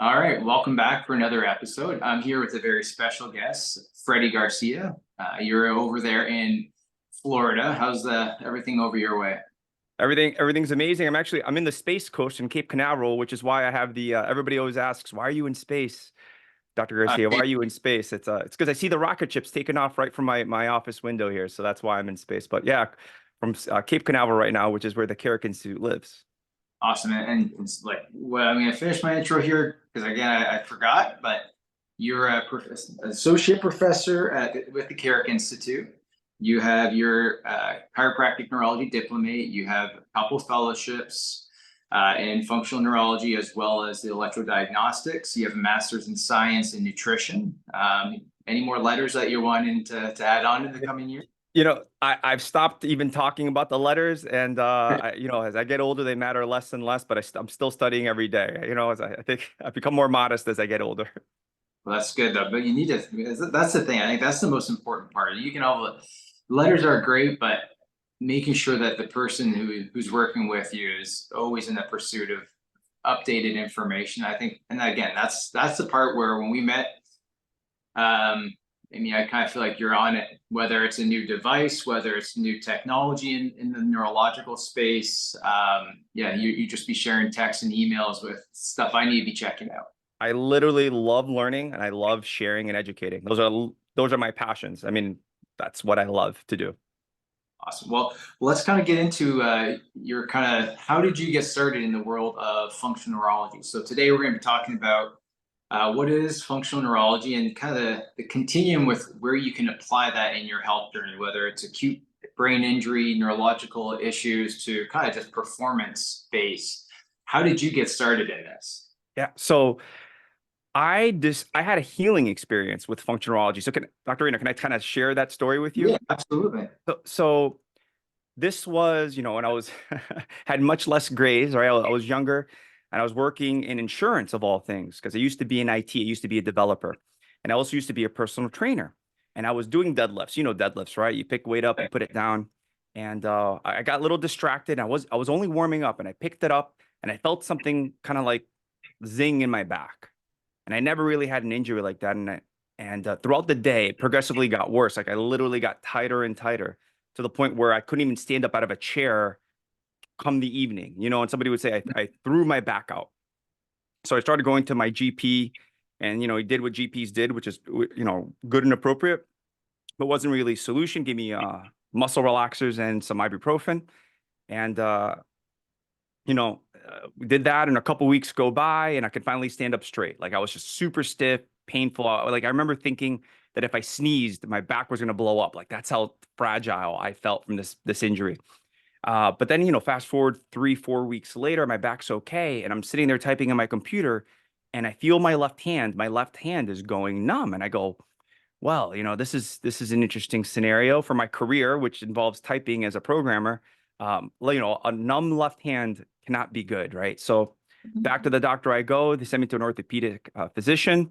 All right, welcome back for another episode. I'm here with a very special guest, Freddie Garcia. You're over there in Florida. How's everything over your way? Everything's amazing. I'm in the Space Coast in Cape Canaveral, which is why I have the everybody always asks, why are you in space, Dr. Garcia? Why are you in space? It's because I see the rocket ships taking off right from my office window here, so that's why I'm in space. But yeah, from Cape Canaveral right now, which is where the Carrick Institute lives. Awesome. And it's like, well, I'm going to finish my intro here because again, I forgot, but you're associate professor with the Carrick Institute. You have your chiropractic neurology diplomate. You have a couple fellowships in functional neurology as well as the electrodiagnostics. You have a master's in science and nutrition. Any more letters that you're wanting to add on in the coming year? I've stopped even talking about the letters, and as I get older, they matter less and less. But I'm still studying every day. As I think I've become more modest as I get older. Well, that's good though, but you need to. That's the thing. I think that's the most important part. You can all letters are great, but making sure that the person who's working with you is always in the pursuit of updated information. I think, and again, that's the part where when we met, I mean, I kind of feel like you're on it, whether it's a new device, whether it's new technology in the neurological space. Yeah, you just be sharing texts and emails with stuff I need to be checking out. I literally love learning, and I love sharing and educating. Those are my passions. I mean, that's what I love to do. Awesome. Well, let's kind of get into your kind of how did you get started in the world of functional neurology? So today we're going to be talking about what is functional neurology and kind of the continuum with where you can apply that in your health journey, whether it's acute brain injury, neurological issues, to kind of just performance based. How did you get started in this? Yeah. So I had a healing experience with functional neurology. So Dr. Reno, can I kind of share that story with you? Yeah, absolutely. So this was, when I was had much less grades, right? I was younger and I was working in insurance of all things, because I used to be in IT, I used to be a developer. And I also used to be a personal trainer. And I was doing deadlifts, deadlifts, right? You pick weight up, you put it down. And I got a little distracted. I was only warming up, and I picked it up and I felt something kind of like zing in my back. And I never really had an injury like that. And throughout the day, it progressively got worse. Like I literally got tighter and tighter to the point where I couldn't even stand up out of a chair come the evening, and somebody would say I threw my back out. So I started going to my GP, and, he did what GPs did, which is, good and appropriate, but wasn't really a solution. Give me muscle relaxers and some ibuprofen. And, we did that, and a couple weeks go by and I could finally stand up straight. Like I was just super stiff, painful. Like I remember thinking that if I sneezed, my back was going to blow up. Like that's how fragile I felt from this injury. But then, fast forward 3-4 weeks later, my back's okay. And I'm sitting there typing in my computer, and I feel my left hand is going numb. And I go, well, this is an interesting scenario for my career, which involves typing as a programmer. A numb left hand cannot be good, right? So back to the doctor I go. They send me to an orthopedic physician,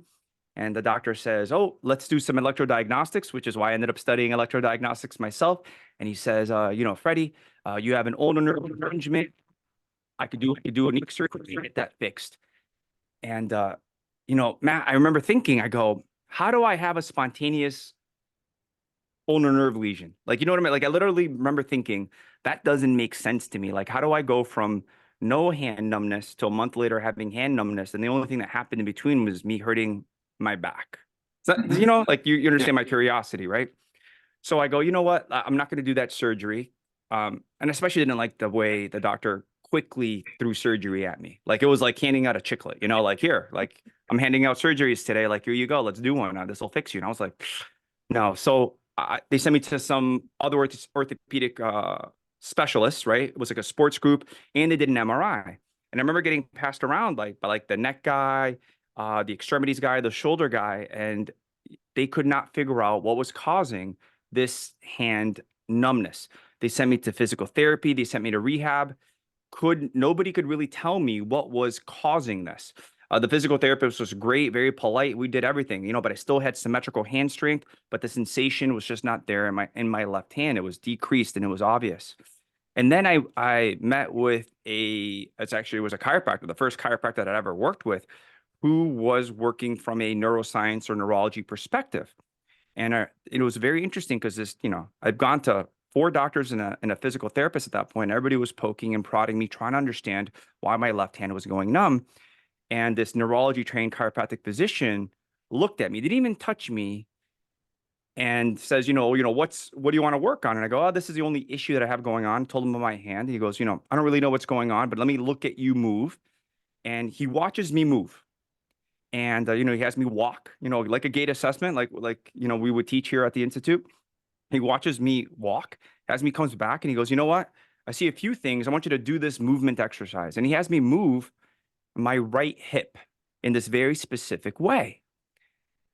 and the doctor says, oh, let's do some electrodiagnostics, which is why I ended up studying electrodiagnostics myself. And he says, Freddie, you have an older nerve impingement. I could do an X-ray to get that fixed. And, Matt, I remember thinking, I go, how do I have a spontaneous ulnar nerve lesion? Like, you know what I mean? Like, I literally remember thinking that doesn't make sense to me. Like, how do I go from no hand numbness to a month later having hand numbness? And the only thing that happened in between was me hurting my back. So, like you understand my curiosity, right? So I go, you know what? I'm not going to do that surgery. And especially didn't like the way the doctor quickly threw surgery at me. Like it was like handing out a chiclet, like here, like I'm handing out surgeries today. Like, here you go. Let's do one. Now this will fix you. And I was like, no. So they sent me to some other orthopedic specialists, right? It was like a sports group, and they did an MRI. And I remember getting passed around by the neck guy, the extremities guy, the shoulder guy, and they could not figure out what was causing this hand numbness. They sent me to physical therapy. They sent me to rehab. Nobody could really tell me what was causing this. The physical therapist was great, very polite. We did everything, but I still had symmetrical hand strength, but the sensation was just not there in my left hand. It was decreased, and it was obvious. And then I met with it was a chiropractor, the first chiropractor that I ever worked with, who was working from a neuroscience or neurology perspective. And it was very interesting because this, I'd gone to 4 doctors and a physical therapist at that point. Everybody was poking and prodding me, trying to understand why my left hand was going numb. And this neurology trained chiropractic physician looked at me, didn't even touch me, and says, what do you want to work on? And I go, oh, this is the only issue that I have going on. Told him about my hand. And he goes, I don't really know what's going on, but let me look at you move. And he watches me move. And, he has me walk, like a gait assessment, like, we would teach here at the Institute. He watches me walk, has me comes back, and he goes, you know what? I see a few things. I want you to do this movement exercise. And he has me move my right hip in this very specific way.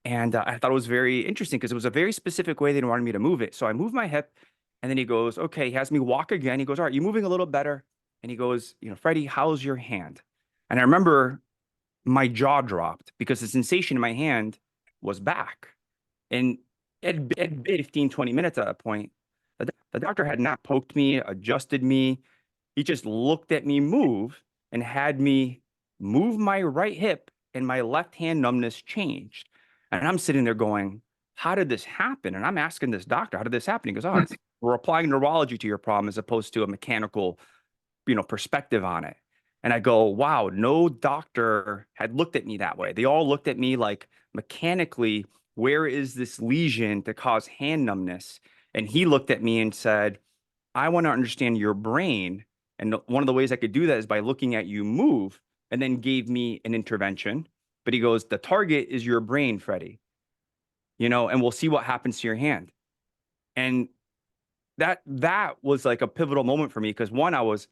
And I thought it was very interesting because it was a very specific way they wanted me to move it. So I move my hip, and then he goes, okay, he has me walk again. He goes, all right, you're moving a little better. And he goes, Freddie, how's your hand? And I remember my jaw dropped because the sensation in my hand was back. And it had been 15, 20 minutes at that point. The doctor had not poked me, adjusted me. He just looked at me move and had me move my right hip, and my left hand numbness changed. And I'm sitting there going, how did this happen? And I'm asking this doctor, how did this happen? He goes, oh, we're applying neurology to your problem as opposed to a mechanical, perspective on it. And I go, wow, no doctor had looked at me that way. They all looked at me like mechanically, where is this lesion to cause hand numbness? And he looked at me and said, I want to understand your brain. And one of the ways I could do that is by looking at you move, and then gave me an intervention. But he goes, the target is your brain, Freddie, and we'll see what happens to your hand. And that was like a pivotal moment for me because one, I was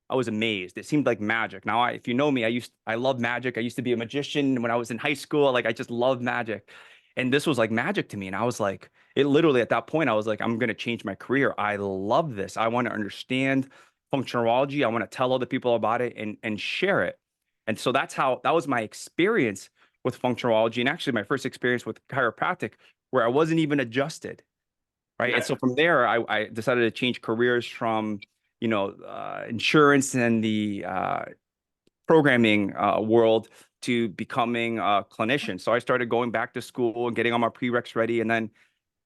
amazed. It seemed like magic. Now, if you know me, I love magic. I used to be a magician when I was in high school. Like I just love magic. And this was like magic to me. And I was like, it literally at that point, I was like, I'm going to change my career. I love this. I want to understand functionality. I want to tell other people about it and share it. And so that was my experience with functionality, and actually my first experience with chiropractic, where I wasn't even adjusted. Right. Yeah. And so from there, I decided to change careers from, insurance and the programming world to becoming a clinician. So I started going back to school and getting all my prereqs ready. And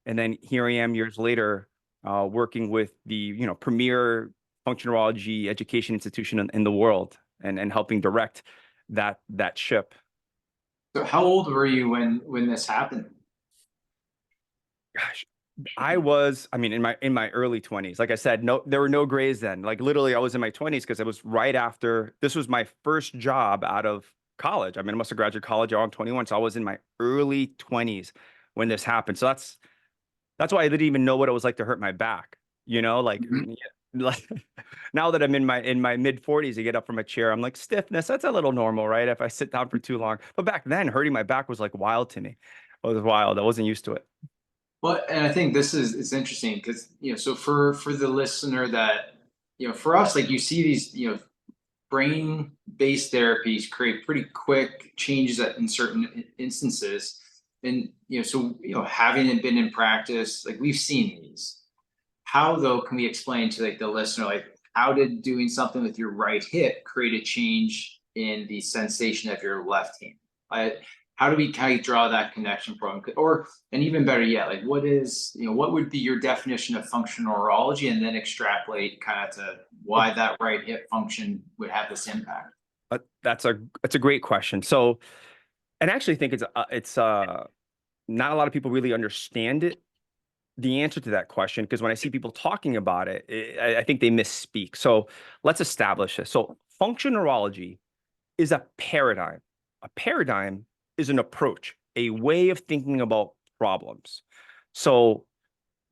then here I am years later, working with the, premier functionality education institution in the world and helping direct that ship. So how old were you when this happened? Gosh, in my early 20s. Like I said, there were no grays then. Like literally I was in my 20s because it was right after, this was my first job out of college. I must have graduated college around 21. So I was in my early 20s when this happened. So that's why I didn't even know what it was like to hurt my back. Like, like now that I'm in my mid 40s, I get up from a chair, I'm like, stiffness, that's a little normal, right? If I sit down for too long. But back then, hurting my back was like wild to me. It was wild. I wasn't used to it. Well, and I think it's interesting because, so for the listener that, for us, like you see these, brain-based therapies create pretty quick changes in certain instances. And, so, having it been in practice, like we've seen these. How though can we explain to like the listener, like how did doing something with your right hip create a change in the sensation of your left hand? How do we kind of draw that connection from, and even better yet, like what would be your definition of functional neurology, and then extrapolate kind of to why that right hip function would have this impact? That's a great question. So, and I actually think it's not a lot of people really understand it, the answer to that question, because when I see people talking about it, I think they misspeak. So let's establish this. So functional neurology is a paradigm. A paradigm is an approach, a way of thinking about problems. So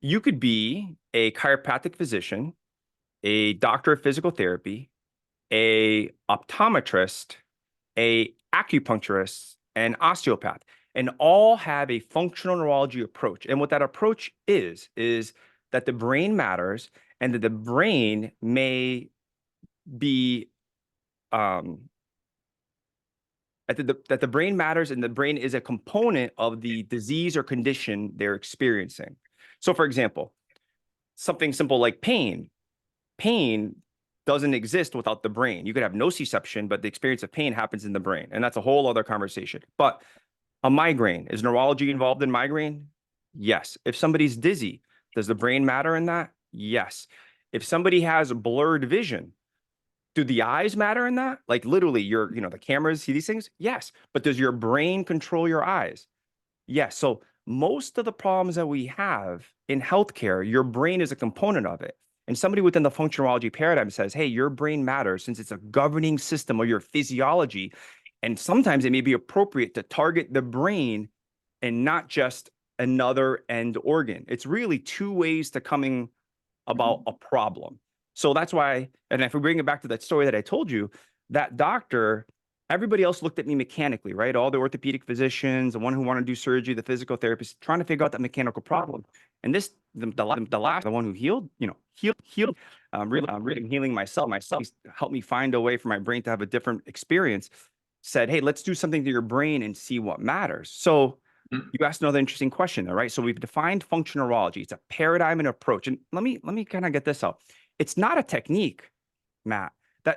you could be a chiropractic physician, a doctor of physical therapy, a optometrist, a acupuncturist, an osteopath, and all have a functional neurology approach. And what that approach is that the brain matters, and that the brain may be that the brain matters, and the brain is a component of the disease or condition they're experiencing. So for example, something simple like pain doesn't exist without the brain. You could have nociception, but the experience of pain happens in the brain. And that's a whole other conversation. But a migraine, is neurology involved in migraine? Yes. If somebody's dizzy, does the brain matter in that? Yes. If somebody has blurred vision, do the eyes matter in that? Like literally the cameras see these things? Yes. But does your brain control your eyes? Yes. So most of the problems that we have in healthcare, your brain is a component of it. And somebody within the functionality paradigm says, hey, your brain matters since it's a governing system of your physiology. And sometimes it may be appropriate to target the brain and not just another end organ. It's really two ways to coming about a problem. So that's why, and if we bring it back to that story that I told you, that doctor, everybody else looked at me mechanically, right? All the orthopedic physicians, the one who wanted to do surgery, the physical therapist, trying to figure out that mechanical problem. And this, the one who healed, really healing myself, helped me find a way for my brain to have a different experience, said, hey, let's do something to your brain and see what matters. So you asked another interesting question there, right? So we've defined functional neurology. It's a paradigm and approach. And let me kind of get this out. It's not a technique, Matt.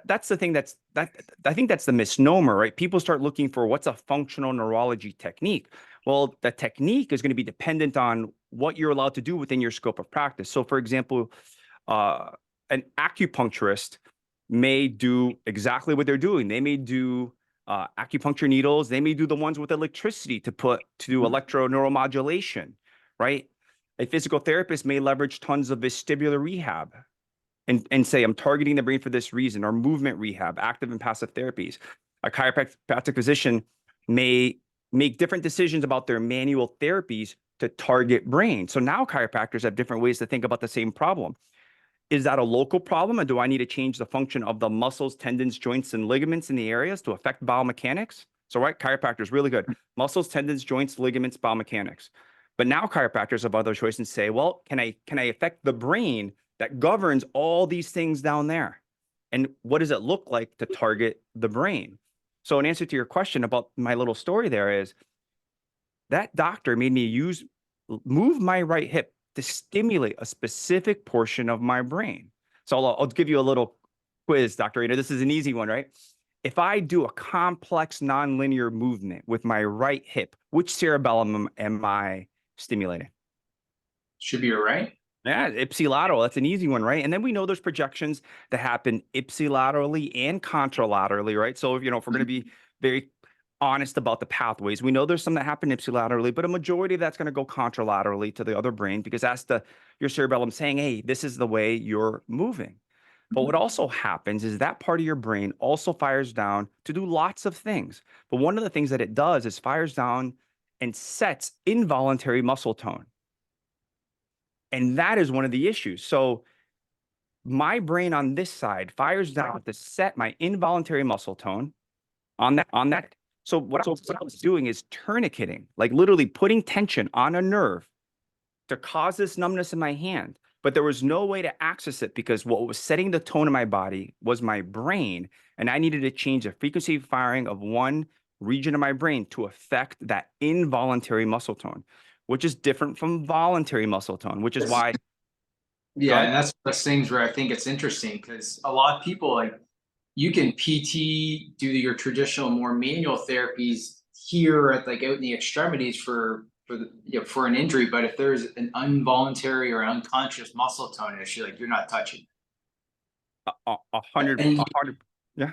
That's the thing I think that's the misnomer, right? People start looking for what's a functional neurology technique. Well, the technique is going to be dependent on what you're allowed to do within your scope of practice. So for example, an acupuncturist may do exactly what they're doing. They may do acupuncture needles. They may do the ones with electricity to do electroneuromodulation, right? A physical therapist may leverage tons of vestibular rehab and say, I'm targeting the brain for this reason, or movement rehab, active and passive therapies. A chiropractic physician may make different decisions about their manual therapies to target brain. So now chiropractors have different ways to think about the same problem. Is that a local problem, and do I need to change the function of the muscles, tendons, joints, and ligaments in the areas to affect biomechanics? So, right, chiropractors, really good. Muscles, tendons, joints, ligaments, biomechanics. But now chiropractors have other choices and say, well, can I affect the brain that governs all these things down there? And what does it look like to target the brain? So in answer to your question about my little story there is, that doctor made me move my right hip to stimulate a specific portion of my brain. So I'll give you a little quiz, Dr. Ada. This is an easy one, right? If I do a complex nonlinear movement with my right hip, which cerebellum am I stimulating? Should be right. Yeah, ipsilateral. That's an easy one, right? And then we know there's projections that happen ipsilaterally and contralaterally, right? So if we're going to be very honest about the pathways, we know there's some that happen ipsilaterally, but a majority of that's going to go contralaterally to the other brain, because that's your cerebellum saying, hey, this is the way you're moving. But what also happens is that part of your brain also fires down to do lots of things. But one of the things that it does is fires down and sets involuntary muscle tone. And that is one of the issues. So my brain on this side fires down to set my involuntary muscle tone on that. So what I was doing is tourniqueting, like literally putting tension on a nerve to cause this numbness in my hand. But there was no way to access it, because what was setting the tone in my body was my brain. And I needed to change the frequency of firing of one region of my brain to affect that involuntary muscle tone, which is different from voluntary muscle tone, which is why. Yeah, and that's one of those things where I think it's interesting, because a lot of people, like, you can PT, do your traditional more manual therapies here at out in the extremities for an injury, but if there's an involuntary or unconscious muscle tone issue, like, you're not touching. 100, yeah.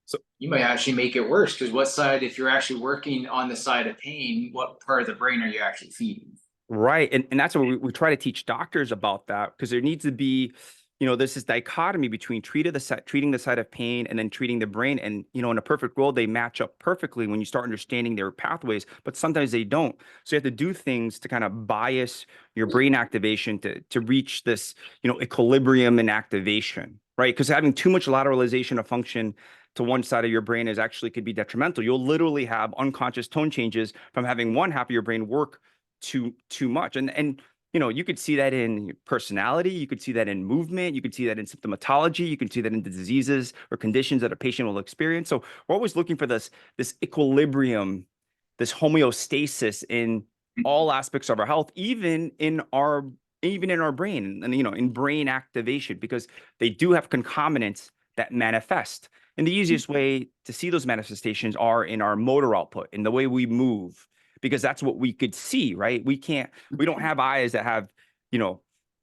So you might actually make it worse, because what side, if you're actually working on the side of pain, what part of the brain are you actually feeding? Right. And that's what we try to teach doctors about that, because there needs to be, there's this dichotomy between treating the side of pain and then treating the brain. And, in a perfect world, they match up perfectly when you start understanding their pathways, but sometimes they don't. So you have to do things to kind of bias your brain activation to reach this, equilibrium and activation, right? Because having too much lateralization of function to one side of your brain could be detrimental. You'll literally have unconscious tone changes from having one half of your brain work too much. And you could see that in personality, you could see that in movement, you could see that in symptomatology, you can see that in the diseases or conditions that a patient will experience. So we're always looking for this equilibrium, this homeostasis in all aspects of our health, even in our even in our brain and, in brain activation, because they do have concomitants that manifest. And the easiest way to see those manifestations are in our motor output, in the way we move, because that's what we could see, right? We don't have eyes that have,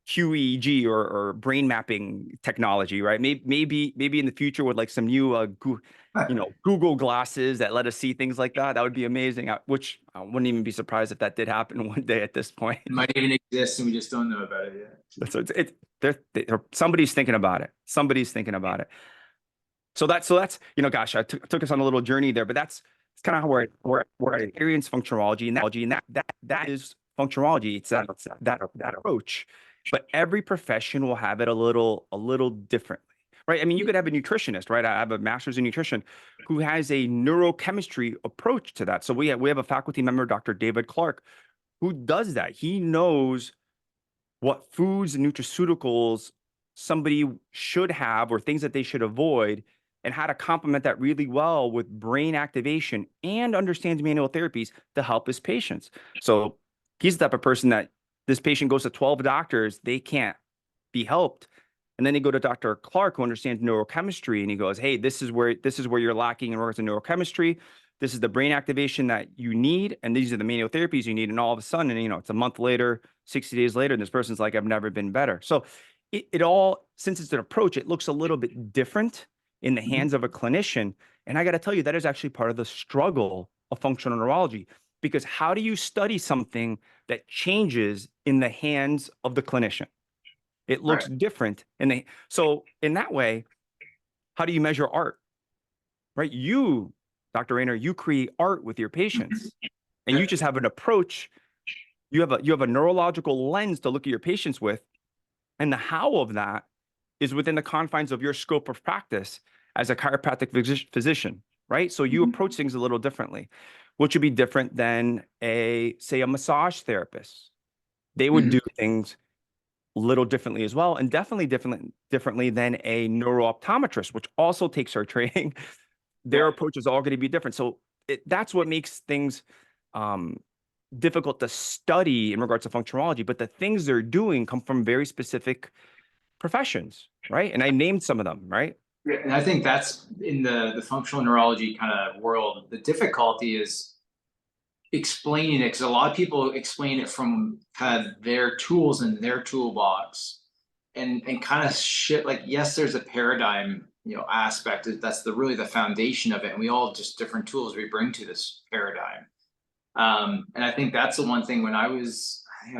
QEEG or brain mapping technology, right? Maybe in the future with like some new, Google glasses that let us see things like that. That would be amazing. Which I wouldn't even be surprised if that did happen one day at this point. It might even exist and we just don't know about it yet. So somebody's thinking about it. Somebody's thinking about it. So that's gosh, I took us on a little journey there, but that's kind of how where I experience functionality, and that is functionality. It's that approach. But every profession will have it a little differently, right? I mean, you could have a nutritionist, right? I have a master's in nutrition who has a neurochemistry approach to that. So we have a faculty member, Dr. David Clark, who does that. He knows what foods and nutraceuticals somebody should have or things that they should avoid, and how to complement that really well with brain activation, and understands manual therapies to help his patients. So he's the type of person that this patient goes to 12 doctors, they can't be helped. And then they go to Dr. Clark, who understands neurochemistry, and he goes, hey, this is where you're lacking in regards to neurochemistry. This is the brain activation that you need, and these are the manual therapies you need. And all of a sudden, it's a month later, 60 days later, and this person's like, I've never been better. So it all, since it's an approach, it looks a little bit different in the hands of a clinician. And I got to tell you, that is actually part of the struggle of functional neurology, because how do you study something that changes in the hands of the clinician? It looks different. So in that way, how do you measure art? Right? You, Dr. Rayner, you create art with your patients, and you just have an approach. You have a neurological lens to look at your patients with, and the how of that is within the confines of your scope of practice as a chiropractic physician, right? So you approach things a little differently, which would be different than say a massage therapist. They would do things a little differently as well, and definitely differently than a neurooptometrist, which also takes our training. Their approach is all going to be different. So that's what makes things difficult to study in regards to functionality. But the things they're doing come from very specific professions, right? And I named some of them, right? Yeah, and I think that's in the functional neurology kind of world. The difficulty is explaining it, because a lot of people explain it from kind of their tools in their toolbox, and kind of shit. Like, yes, there's a paradigm, aspect. That's really the foundation of it, and we all have just different tools we bring to this paradigm. And I think that's the one thing. When I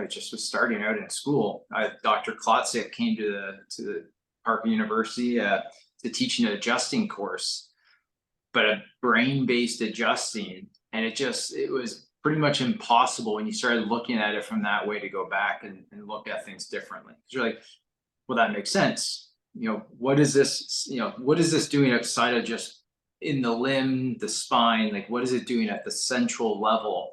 just was starting out in school, Dr. Klotzik came to the Harvard University to teach an adjusting course, but a brain-based adjusting. And it was pretty much impossible when you started looking at it from that way to go back and look at things differently. You're like, well, that makes sense. What is this, what is this doing outside of just in the limb, the spine? Like, what is it doing at the central level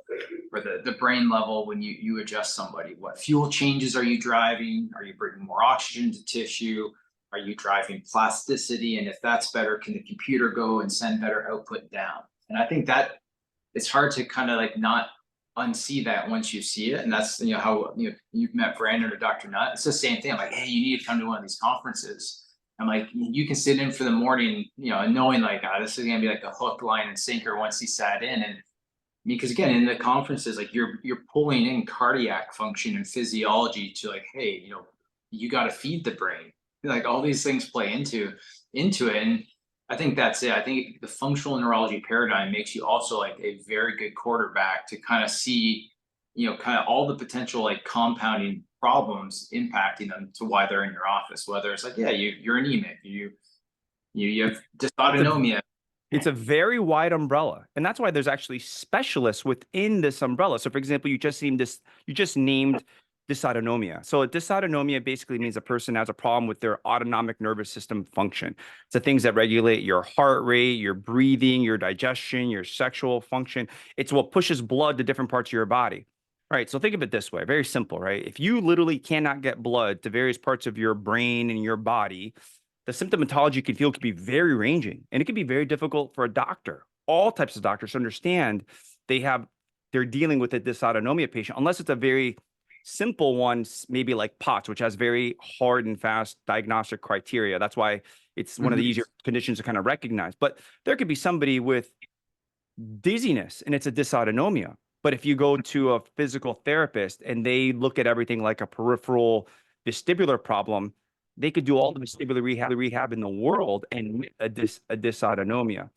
or the brain level when you adjust somebody? What fuel changes are you driving? Are you bringing more oxygen to tissue? Are you driving plasticity? And if that's better, can the computer go and send better output down? And I think that it's hard to kind of like not unsee that once you see it. And that's, how, you've met Brandon or Dr. Nutt. It's the same thing. I'm like, hey, you need to come to one of these conferences. I'm like, you can sit in for the morning, and knowing like, this is going to be like a hook, line, and sinker once he sat in. And because again, in the conferences, like you're pulling in cardiac function and physiology to like, hey, you got to feed the brain. Like all these things play into it. And I think that's it. I think the functional neurology paradigm makes you also like a very good quarterback to kind of see, kind of all the potential like compounding problems impacting them to why they're in your office. Whether it's like, you're anemic, you have dysautonomia. It's a very wide umbrella, and that's why there's actually specialists within this umbrella. So, for example, you just named dysautonomia. So, a dysautonomia basically means a person has a problem with their autonomic nervous system function. It's the things that regulate your heart rate, your breathing, your digestion, your sexual function. It's what pushes blood to different parts of your body. All right, so think of it this way, very simple, right? If you literally cannot get blood to various parts of your brain and your body, the symptomatology you can feel could be very ranging, and it can be very difficult for a doctor, all types of doctors, to understand they're dealing with a dysautonomia patient, unless it's a very simple ones, maybe like POTS, which has very hard and fast diagnostic criteria. That's why it's one of the easier conditions to kind of recognize. But there could be somebody with dizziness and it's a dysautonomia. But if you go to a physical therapist and they look at everything like a peripheral vestibular problem, they could do all the vestibular rehab in the world and a dysautonomia.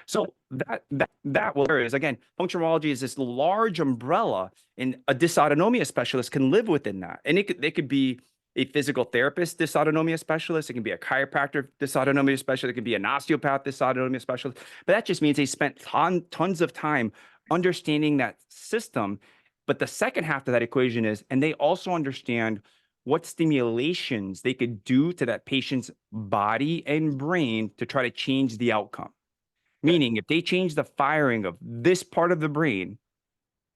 So that will is again, functionality is this large umbrella, and a dysautonomia specialist can live within that. And they could be a physical therapist dysautonomia specialist. It can be a chiropractor dysautonomia specialist. It can be an osteopath dysautonomia specialist. But that just means they spent tons of time understanding that system. But the second half of that equation is, and they also understand what stimulations they could do to that patient's body and brain to try to change the outcome. Meaning, if they change the firing of this part of the brain,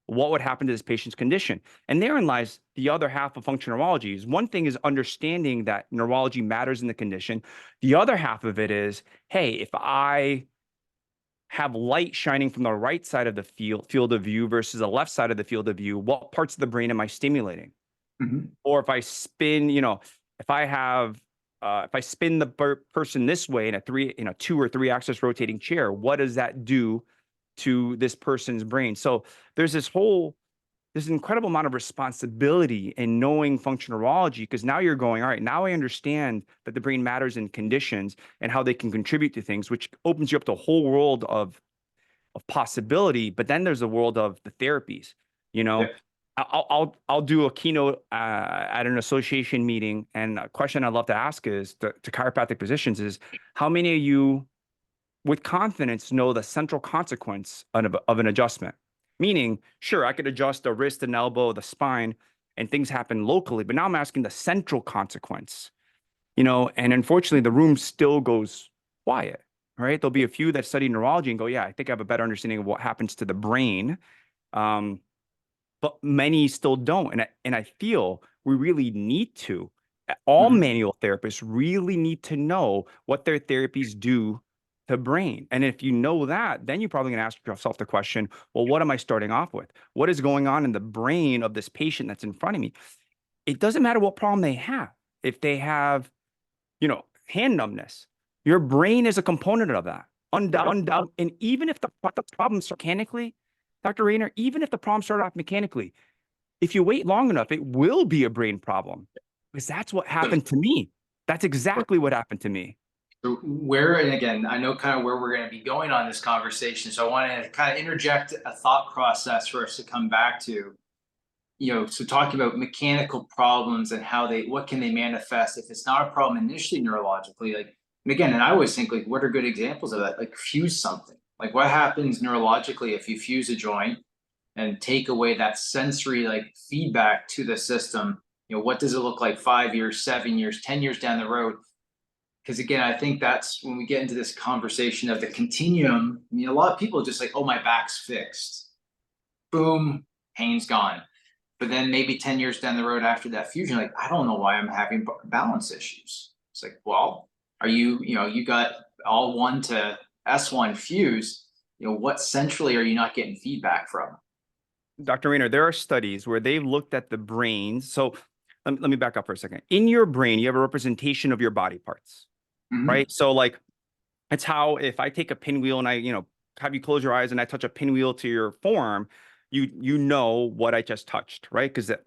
what would happen to this patient's condition? And therein lies the other half of functional neurology. Is one thing is understanding that neurology matters in the condition. The other half of it is, hey, if I have light shining from the right side of the field of view versus the left side of the field of view, what parts of the brain am I stimulating? Or if I spin, if I spin the person this way in a 2 or 3 axis rotating chair, what does that do to this person's brain? So there's this incredible amount of responsibility in knowing functional neurology, because now you're going, all right, now I understand that the brain matters in conditions and how they can contribute to things, which opens you up to a whole world of possibility. But then there's the world of the therapies, Yeah. I'll do a keynote at an association meeting, and a question I'd love to ask is to chiropractic physicians is, how many of you with confidence know the central consequence of an adjustment? Meaning, sure, I could adjust the wrist and elbow, the spine, and things happen locally, but now I'm asking the central consequence, and unfortunately the room still goes quiet, right? There'll be a few that study neurology and go, yeah, I think I have a better understanding of what happens to the brain. But many still don't. And I feel we really need to. All manual therapists really need to know what their therapies do to brain. And if you know that, then you're probably going to ask yourself the question, well, what am I starting off with? What is going on in the brain of this patient that's in front of me? It doesn't matter what problem they have. If they have, hand numbness, your brain is a component of that. Undoubtedly. And even if the problem mechanically, Dr. Rayner, even if the problem started off mechanically, if you wait long enough, it will be a brain problem, because that's what happened to me. That's exactly what happened to me. So and again, I know kind of where we're going to be going on this conversation. So I want to kind of interject a thought process for us to come back to, so talking about mechanical problems and what can they manifest if it's not a problem initially neurologically, and I always think, what are good examples of that? Fuse something. What happens neurologically if you fuse a joint and take away that sensory feedback to the system? What does it look like 5 years, 7 years, 10 years down the road? Because again, I think that's when we get into this conversation of the continuum. A lot of people are just oh, my back's fixed. Boom, pain's gone. But then maybe 10 years down the road after that fusion, I don't know why I'm having balance issues. It's well, are you got all 1 to S1 fuse, what centrally are you not getting feedback from? Dr. Rayner, there are studies where they've looked at the brains. So let me back up for a second. In your brain, you have a representation of your body parts, right? So it's how, if I take a pinwheel and I, have you close your eyes and I touch a pinwheel to your forearm, you know what I just touched, right? Because it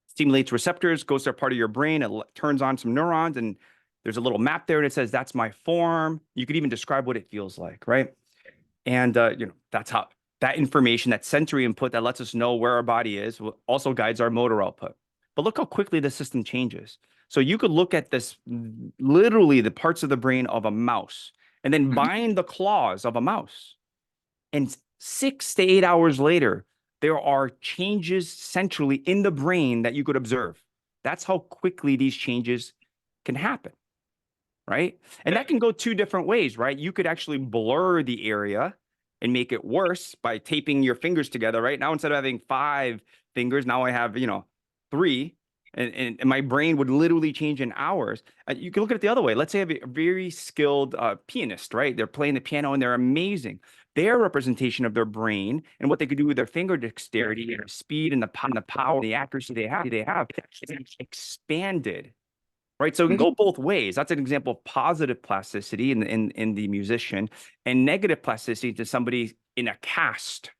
stimulates receptors, goes to a part of your brain, it turns on some neurons, and there's a little map there and it says, that's my forearm. You could even describe what it feels like, right? And, that's how that information, that sensory input that lets us know where our body is, also guides our motor output. But look how quickly the system changes. So you could look at this, literally the parts of the brain of a mouse, and then bind the claws of a mouse. And 6 to 8 hours later, there are changes centrally in the brain that you could observe. That's how quickly these changes can happen, right? And that can go 2 different ways, right? You could actually blur the area and make it worse by taping your fingers together, right? Now, instead of having 5 fingers, now I have, 3, and my brain would literally change in hours. You can look at it the other way. Let's say I have a very skilled pianist, right? They're playing the piano and they're amazing, their representation of their brain and what they could do with their finger dexterity and speed and the power, the accuracy they have is expanded. Right. So it can go both ways. That's an example of positive plasticity in the musician, and negative plasticity to somebody in a cast.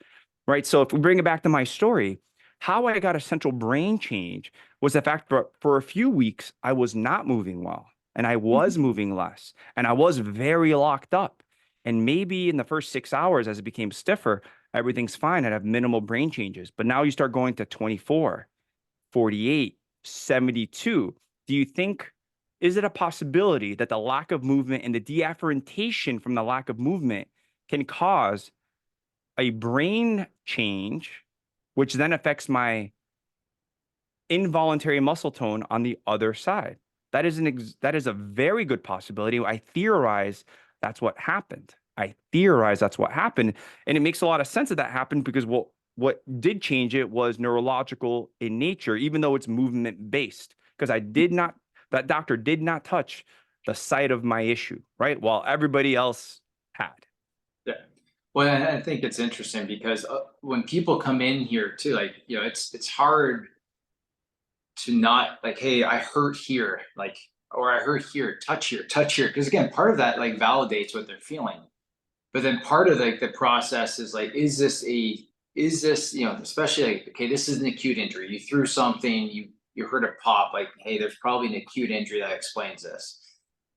Right. So if we bring it back to my story, how I got a central brain change was the fact that for a few weeks, I was not moving well, and I was moving less, and I was very locked up. And maybe in the first 6 hours, as it became stiffer, everything's fine. I'd have minimal brain changes. But now you start going to 24, 48, 72. Do you think, is it a possibility that the lack of movement and the deafferentation from the lack of movement can cause a brain change, which then affects my involuntary muscle tone on the other side? That is a very good possibility. I theorize that's what happened. And it makes a lot of sense that happened, because what did change it was neurological in nature, even though it's movement based, because that doctor did not touch the site of my issue, right? While everybody else had. Yeah. Well, I think it's interesting because when people come in here too, like, it's hard to not like, hey, I hurt here, like, or I hurt here, touch here. Because again, part of that like validates what they're feeling. But then part of like the process is like, is this, especially like, okay, this is an acute injury. You threw something, you heard a pop, like, hey, there's probably an acute injury that explains this.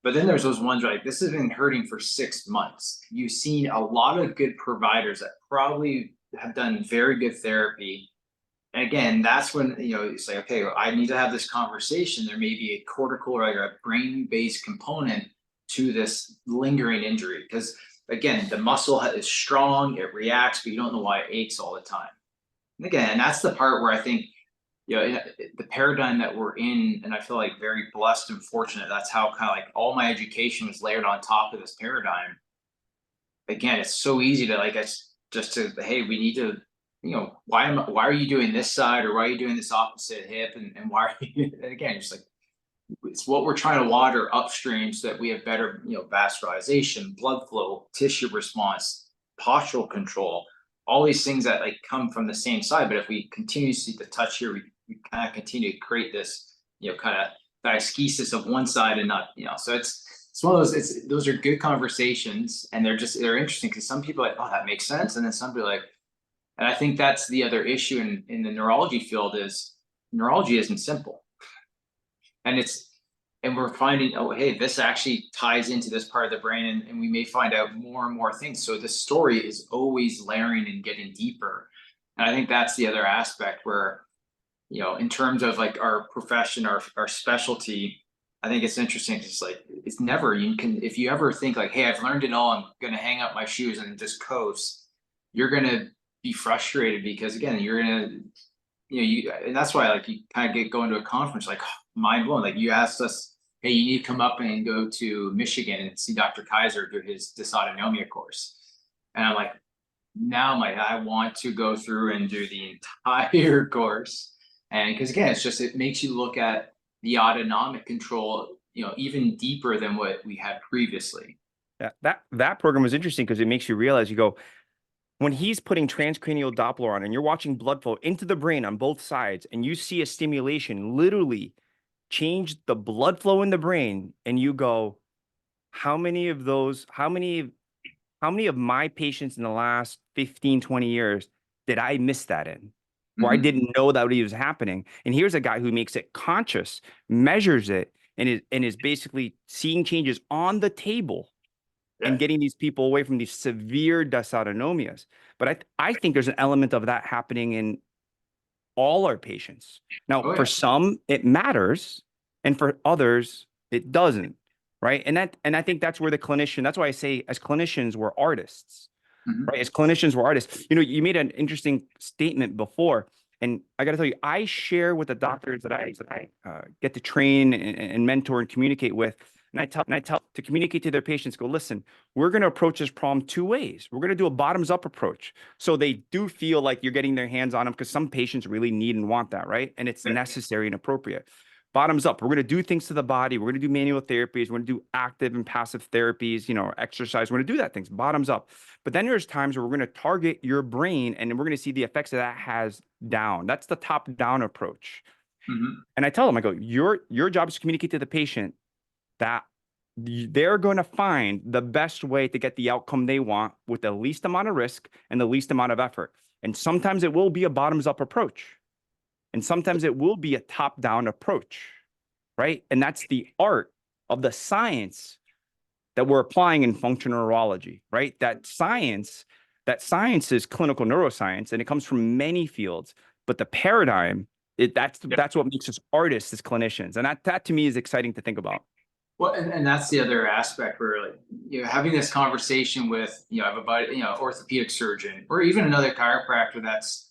But then there's those ones where like, this has been hurting for 6 months. You've seen a lot of good providers that probably have done very good therapy. And again, that's when, you say, okay, well, I need to have this conversation. There may be a cortical or a brain-based component to this lingering injury. Because again, the muscle is strong, it reacts, but you don't know why it aches all the time. And again, that's the part where I think, the paradigm that we're in, and I feel like very blessed and fortunate, that's how kind of like all my education was layered on top of this paradigm. Again, it's so easy to like, it's just to, hey, we need to, why are you doing this side, or why are you doing this opposite hip, and why are you, and again, just like, it's what we're trying to water upstream so that we have better, vascularization, blood flow, tissue response, postural control, all these things that like come from the same side. But if we continue to see the touch here, we kind of continue to create this, kind of diaskesis of one side and not, so it's one of those, those are good conversations, and they're interesting because some people are like, oh, that makes sense. And then some people are like, and I think that's the other issue in the neurology field is neurology isn't simple. And we're finding, oh, hey, this actually ties into this part of the brain, and we may find out more and more things. So the story is always layering and getting deeper. And I think that's the other aspect where, in terms of like our profession, our specialty, I think it's interesting. It's like, it's never, if you ever think like, hey, I've learned it all, I'm going to hang up my shoes and just coast, you're going to be frustrated, because again, you're going to, and that's why like you kind of go into a conference like mind blown. Like you asked us, hey, you need to come up and go to Michigan and see Dr. Kaiser do his dysautonomia course. And I'm like, I want to go through and do the entire course. And because again, it makes you look at the autonomic control, even deeper than what we had previously. Yeah, that program was interesting because it makes you realize, you go, when he's putting transcranial Doppler on and you're watching blood flow into the brain on both sides, and you see a stimulation literally change the blood flow in the brain, and you go, how many of my patients in the last 15, 20 years did I miss that in? Where I didn't know that was happening. And here's a guy who makes it conscious, measures it, and is basically seeing changes on the table and getting these people away from these severe dysautonomias. But I think there's an element of that happening in all our patients. Now, for some, it matters, and for others, it doesn't, right? And I think that's where that's why I say, as clinicians, we're artists, right? As clinicians, we're artists. You made an interesting statement before, and I got to tell you, I share with the doctors that I get to train and mentor and communicate with. And I tell to communicate to their patients, go, listen, we're going to approach this problem 2 ways. We're going to do a bottoms up approach. So they do feel like you're getting their hands on them, because some patients really need and want that, right? And it's necessary and appropriate. bottoms up. We're going to do things to the body. We're going to do manual therapies. We're going to do active and passive therapies, you know, exercise. We're going to do that things bottoms up. But then there's times where we're going to target your brain and we're going to see the effects that has down. That's the top down approach. And I tell them, I go, your job is to communicate to the patient that they're going to find the best way to get the outcome they want with the least amount of risk and the least amount of effort. And sometimes it will be a bottoms up approach. And sometimes it will be a top down approach, right? And that's the art of the science that we're applying in functional neurology, right? That science is clinical neuroscience, and it comes from many fields, but the paradigm, that's what makes us artists as clinicians. And that to me is exciting to think about. Well, and that's the other aspect where, like, you know, having this conversation with, you know, I have a buddy, you know, orthopedic surgeon or even another chiropractor that's,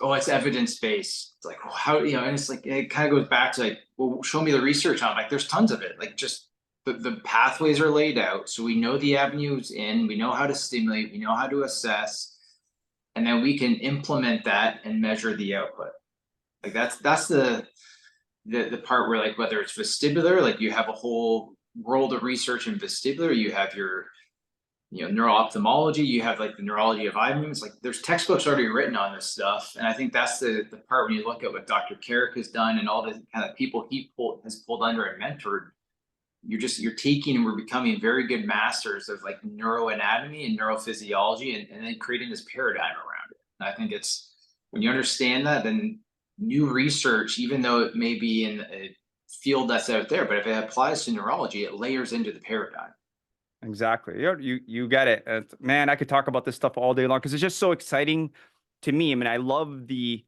oh, it's evidence-based. It's like, well, how, you know, and it's like, it kind of goes back to like, well, show me the research on it. Like, there's tons of it. Like, just the pathways are laid out. So we know the avenues in, we know how to stimulate, we know how to assess, and then we can implement that and measure the output. Like that's the part where, like, whether it's vestibular, like you have a whole world of research in vestibular, you have your, you know, neuro-ophthalmology, you have like the neurology of eye movements, like there's textbooks already written on this stuff. And I think that's the part when you look at what Dr. Carrick has done and all the kind of people he has pulled under and mentored, you're taking, and we're becoming very good masters of like neuroanatomy and neurophysiology and then creating this paradigm around it. And I think it's, when you understand that, then new research, even though it may be in a field that's out there, but if it applies to neurology, it layers into the paradigm. Exactly. You get it. Man, I could talk about this stuff all day long because it's just so exciting to me. I mean, I love the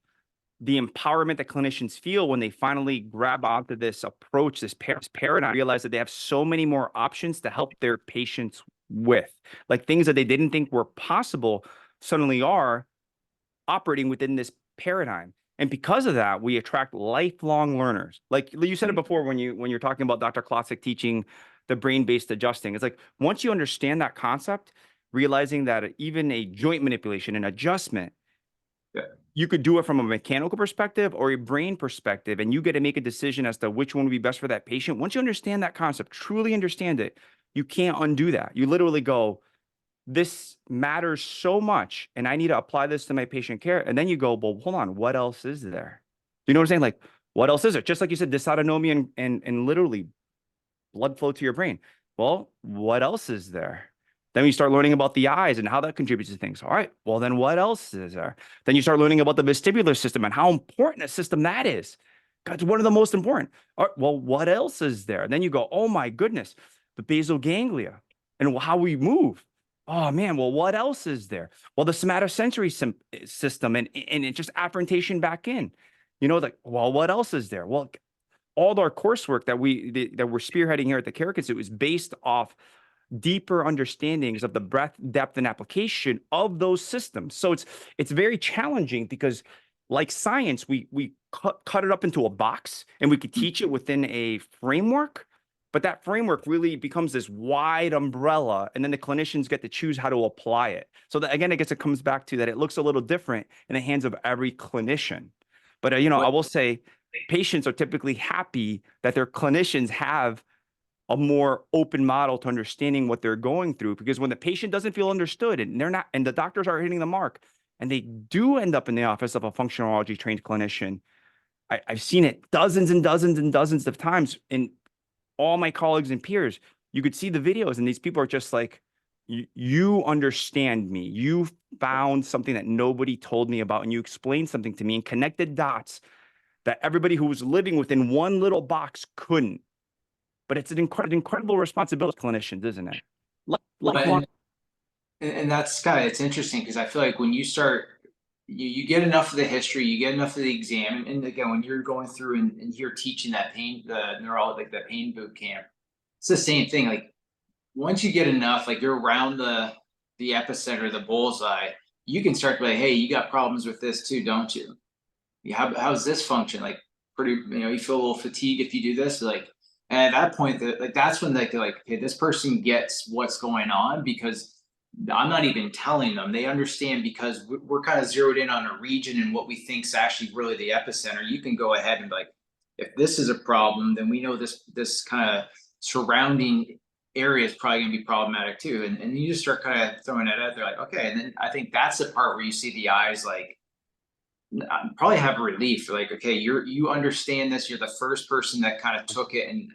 empowerment that clinicians feel when they finally grab onto this approach, this paradigm, realize that they have so many more options to help their patients with, like things that they didn't think were possible suddenly are operating within this paradigm. And because of that, we attract lifelong learners. Like you said it before when you're talking about Dr. Klosik teaching the brain-based adjusting. It's like once you understand that concept, realizing that even a joint manipulation and adjustment, you could do it from a mechanical perspective or a brain perspective, and you get to make a decision as to which one would be best for that patient. Once you understand that concept, truly understand it, you can't undo that. You literally go, this matters so much, and I need to apply this to my patient care. And then you go, well, hold on, what else is there? You know what I'm saying? Like, what else is there? Just like you said, dysautonomia and literally blood flow to your brain. Well, what else is there? Then you start learning about the eyes and how that contributes to things. All right, well, then what else is there? Then you start learning about the vestibular system and how important a system that is. That's one of the most important. All right, well, what else is there? Then you go, oh my goodness, the basal ganglia and how we move. Oh man, well, what else is there? Well, the somatosensory system and it just afferentation back in. You know, like, well, what else is there? Well, all our coursework that we're spearheading here at the Carrick Institute is based off deeper understandings of the breadth, depth, and application of those systems. So it's very challenging because, like science, we cut it up into a box and we could teach it within a framework. But that framework really becomes this wide umbrella, and then the clinicians get to choose how to apply it. So that, again, I guess it comes back to that it looks a little different in the hands of every clinician. But, you know, I will say patients are typically happy that their clinicians have a more open model to understanding what they're going through, because when the patient doesn't feel understood and the doctors are hitting the mark and they do end up in the office of a functional neurology trained clinician, I've seen it dozens and dozens and dozens of times in all my colleagues and peers. You could see the videos and these people are just like, you understand me. You found something that nobody told me about, and you explained something to me and connected dots that everybody who was living within one little box couldn't. But it's an incredible responsibility, clinicians, isn't it? And that's it's interesting because I feel like when you start, you get enough of the history, you get enough of the exam, and again, when you're going through and you're teaching that pain, the neurology, like that pain boot camp, it's the same thing. Like once you get enough, like you're around the epicenter, the bullseye, you can start to be like, hey, you got problems with this too, don't you? How's this function? Like pretty, you know, you feel a little fatigue if you do this, like. And at that point, that's when they're like, okay, this person gets what's going on because I'm not even telling them. They understand because we're kind of zeroed in on a region and what we think is actually really the epicenter. You can go ahead and be like, if this is a problem, then we know this kind of surrounding area is probably going to be problematic too. And you just start kind of throwing it out there, like, okay. And then I think that's the part where you see the eyes like probably have a relief. Like, okay, you understand this. You're the first person that kind of took it, and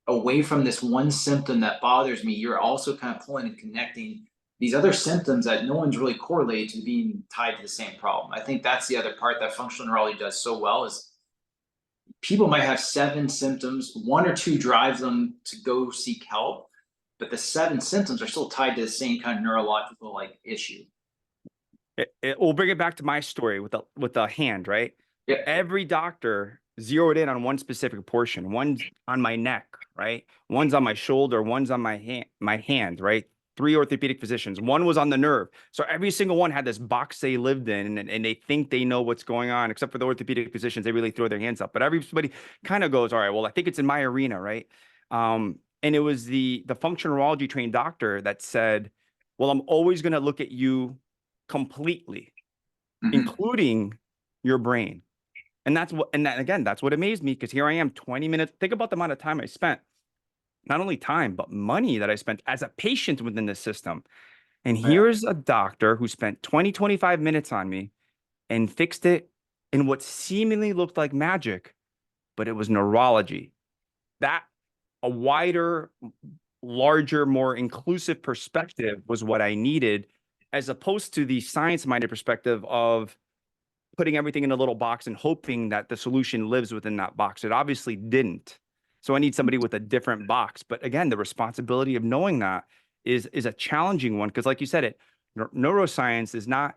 away from this one symptom that bothers me, you're also kind of pulling and connecting these other symptoms that no one's really correlated to being tied to the same problem. I think that's the other part that functional neurology does so well is people might have 7 symptoms, 1 or 2 drives them to go seek help, but the 7 symptoms are still tied to the same kind of neurological like issue. We'll bring it back to my story with the hand, right? Yeah. Every doctor zeroed in on one specific portion. One's on my neck, right? One's on my shoulder. One's on my hand, right? 3 orthopedic physicians. One was on the nerve. So every single one had this box they lived in, and they think they know what's going on, except for the orthopedic physicians. They really throw their hands up. But everybody kind of goes, all right, well, I think it's in my arena, right? And it was the functional neurology trained doctor that said, well, I'm always going to look at you completely, including your brain. And that's what amazed me, because here I am 20 minutes. Think about the amount of time I spent, not only time, but money that I spent as a patient within the system. And here's a doctor who spent 25 minutes on me and fixed it in what seemingly looked like magic, but it was neurology. That a wider, larger, more inclusive perspective was what I needed, as opposed to the science-minded perspective of putting everything in a little box and hoping that the solution lives within that box. It obviously didn't. So I need somebody with a different box. But again, the responsibility of knowing that is a challenging one, because like you said, neuroscience is not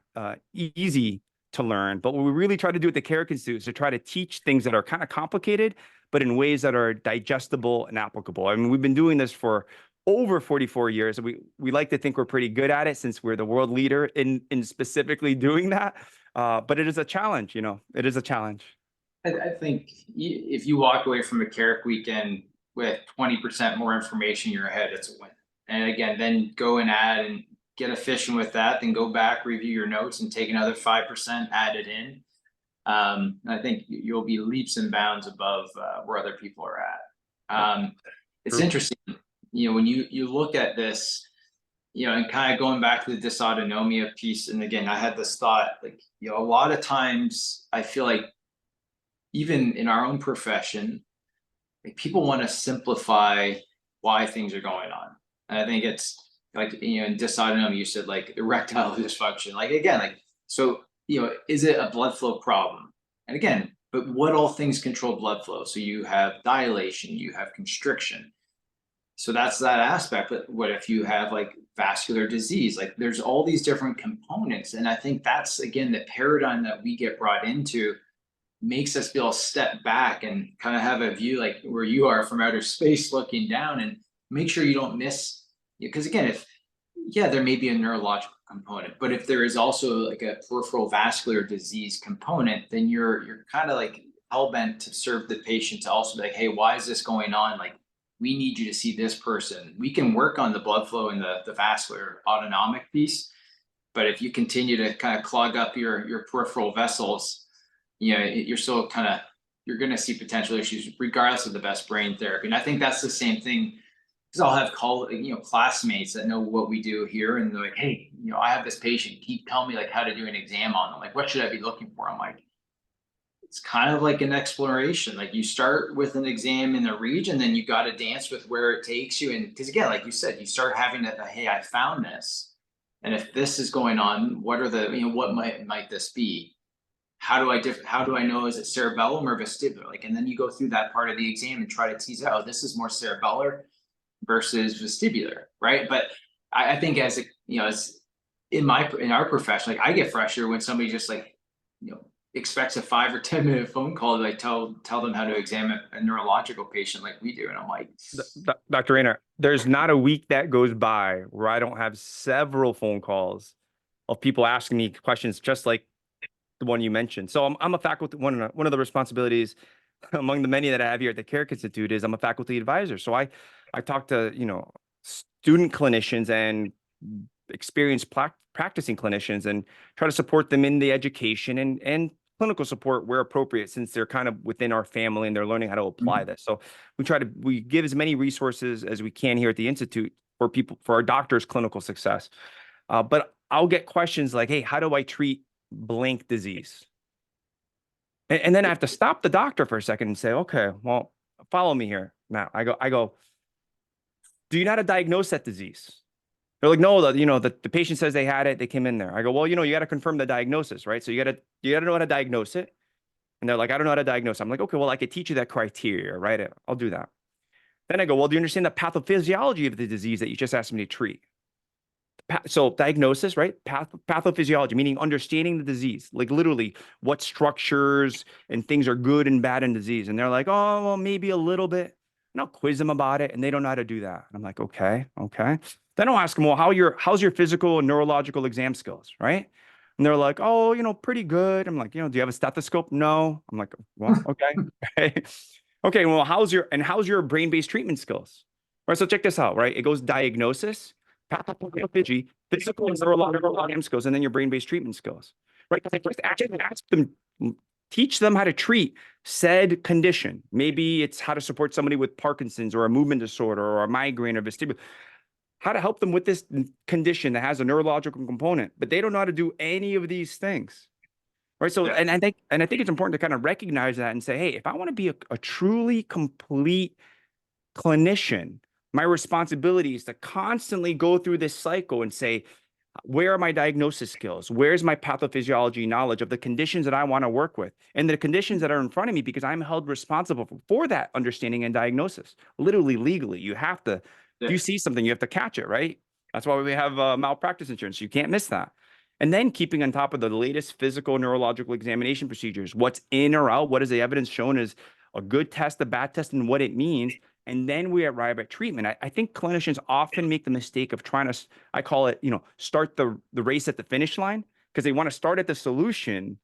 easy to learn. But what we really try to do at the Carrick Institute is to try to teach things that are kind of complicated, but in ways that are digestible and applicable. I mean, we've been doing this for over 44 years. We like to think we're pretty good at it, since we're the world leader in specifically doing that. But it is a challenge, it is a challenge. I think if you walk away from a Carrick weekend with 20% more information in your head, it's a win. And again, then go and add and get efficient with that, then go back, review your notes, and take another 5%, add it in. I think you'll be leaps and bounds above where other people are at. It's interesting, when you look at this, and kind of going back to the dysautonomia piece. And again, I had this thought, like, a lot of times I feel like even in our own profession, like, people want to simplify why things are going on. And I think it's like, in dysautonomia, you said like erectile dysfunction, like, again, like, so, is it a blood flow problem? And again, but what all things control blood flow? So you have dilation, you have constriction. So that's that aspect. But what if you have like vascular disease? Like, there's all these different components. And I think that's, again, the paradigm that we get brought into makes us be able to step back and kind of have a view like where you are from outer space looking down, and make sure you don't miss. Because again, there may be a neurological component, but if there is also like a peripheral vascular disease component, then you're kind of like hell-bent to serve the patient, to also be like, hey, why is this going on? Like, we need you to see this person. We can work on the blood flow and the vascular autonomic piece, but if you continue to kind of clog up your peripheral vessels, you're still you're going to see potential issues regardless of the best brain therapy. And I think that's the same thing, because I'll have classmates that know what we do here, and they're like, hey, I have this patient, keep telling me like how to do an exam on them. Like, what should I be looking for? I'm like, it's kind of like an exploration. Like, you start with an exam in the region, then you got to dance with where it takes you. And because again, like you said, you start having that, hey, I found this. And if this is going on, what are the, what might this be? How do I know, is it cerebellum or vestibular? Like, and then you go through that part of the exam and try to tease out, this is more cerebellar versus vestibular, right? But I think as in our profession, like, I get frustrated when somebody just like, expects a 5 or 10 minute phone call to like tell them how to examine a neurological patient like we do. And I'm like, Dr. Rayner, there's not a week that goes by where I don't have several phone calls of people asking me questions just like the one you mentioned. So I'm a faculty, one of the responsibilities among the many that I have here at the Carrick Institute is I'm a faculty advisor. So I talk to, student clinicians and experienced practicing clinicians, and try to support them in the education and clinical support where appropriate, since they're kind of within our family and they're learning how to apply this. So we give as many resources as we can here at the Institute for people, for our doctors' clinical success. But I'll get questions like, hey, how do I treat blank disease? And then I have to stop the doctor for a second and say, okay, well, follow me here. Now I go, do you know how to diagnose that disease? They're like, no, the patient says they had it. They came in there. I go, well, you got to confirm the diagnosis, right? So you got to know how to diagnose it. And they're like, I don't know how to diagnose. I'm like, okay, well, I could teach you that criteria, right? I'll do that. Then I go, well, do you understand the pathophysiology of the disease that you just asked me to treat? So diagnosis, right? Pathophysiology, meaning understanding the disease, like literally what structures and things are good and bad in disease. And they're like, oh, well, maybe a little bit. And I'll quiz them about it, and they don't know how to do that. And I'm like, okay. Then I'll ask them, well, how's your physical and neurological exam skills, right? And they're like, oh, pretty good. I'm like, do you have a stethoscope? No. I'm like, well, okay. Okay, well, how's your brain-based treatment skills? Right, so check this out, right? It goes diagnosis, pathophysiology, physical and neurological exam skills, and then your brain-based treatment skills, right? Because I first actually ask them, teach them how to treat said condition. Maybe it's how to support somebody with Parkinson's or a movement disorder or a migraine or vestibular, how to help them with this condition that has a neurological component, but they don't know how to do any of these things. Right. So, and I think it's important to kind of recognize that and say, hey, if I want to be a truly complete clinician, my responsibility is to constantly go through this cycle and say, where are my diagnosis skills? Where's my pathophysiology knowledge of the conditions that I want to work with and the conditions that are in front of me, because I'm held responsible for that understanding and diagnosis, literally legally. You have to, if you see something, you have to catch it, right? That's why we have malpractice insurance. You can't miss that. And then keeping on top of the latest physical neurological examination procedures, what's in or out, what is the evidence shown as a good test, a bad test, and what it means. And then we arrive at treatment. I think clinicians often make the mistake of trying to, I call it, start the race at the finish line, because they want to start at the solution.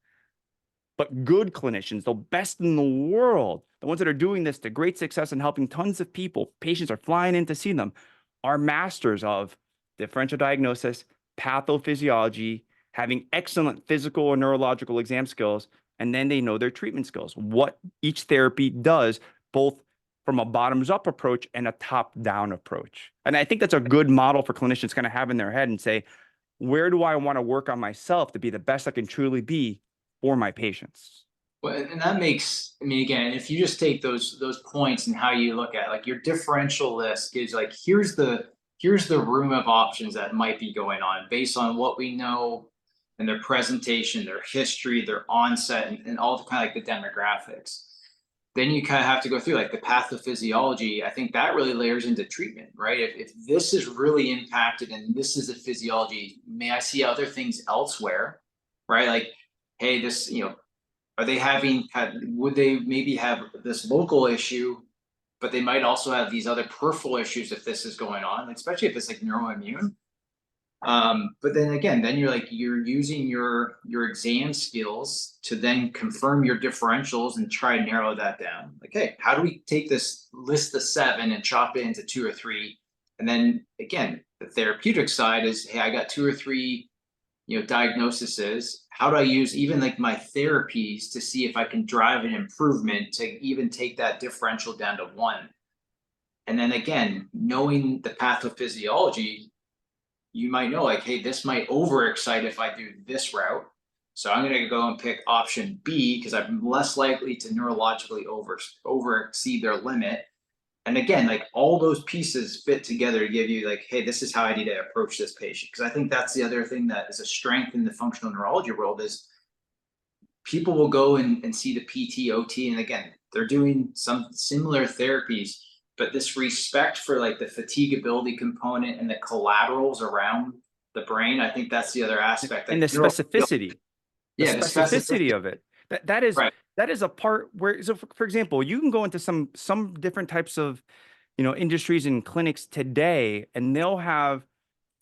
But good clinicians, the best in the world, the ones that are doing this to great success and helping tons of people, patients are flying in to see them, are masters of differential diagnosis, pathophysiology, having excellent physical or neurological exam skills, and then they know their treatment skills, what each therapy does, both from a bottoms-up approach and a top-down approach. And I think that's a good model for clinicians to kind of have in their head and say, where do I want to work on myself to be the best I can truly be for my patients? Well, and that makes, I mean, again, if you just take those points and how you look at like your differential list gives like, here's the room of options that might be going on based on what we know and their presentation, their history, their onset, and all the kind of like the demographics. Then you kind of have to go through like the pathophysiology. I think that really layers into treatment, right? If this is really impacted and this is a physiology, may I see other things elsewhere, right? Like, hey, this, are they would they maybe have this local issue, but they might also have these other peripheral issues if this is going on, especially if it's like neuroimmune. But then again, then you're using your exam skills to then confirm your differentials and try and narrow that down. Like, hey, how do we take this list of 7 and chop it into 2 or 3? And then again, the therapeutic side is, hey, I got 2 or 3, diagnoses. How do I use even like my therapies to see if I can drive an improvement to even take that differential down to 1? And then again, knowing the pathophysiology, you might know like, hey, this might overexcite if I do this route. So I'm going to go and pick option B because I'm less likely to neurologically over exceed their limit. And again, like all those pieces fit together to give you like, hey, this is how I need to approach this patient. Because I think that's the other thing that is a strength in the functional neurology world is people will go and see the PT, OT, and again, they're doing some similar therapies, but this respect for like the fatigability component and the collaterals around the brain, I think that's the other aspect. And the specificity. Yeah, the specificity of it. That is right. That is a part where, so for example, you can go into some different types of, industries and clinics today, and they'll have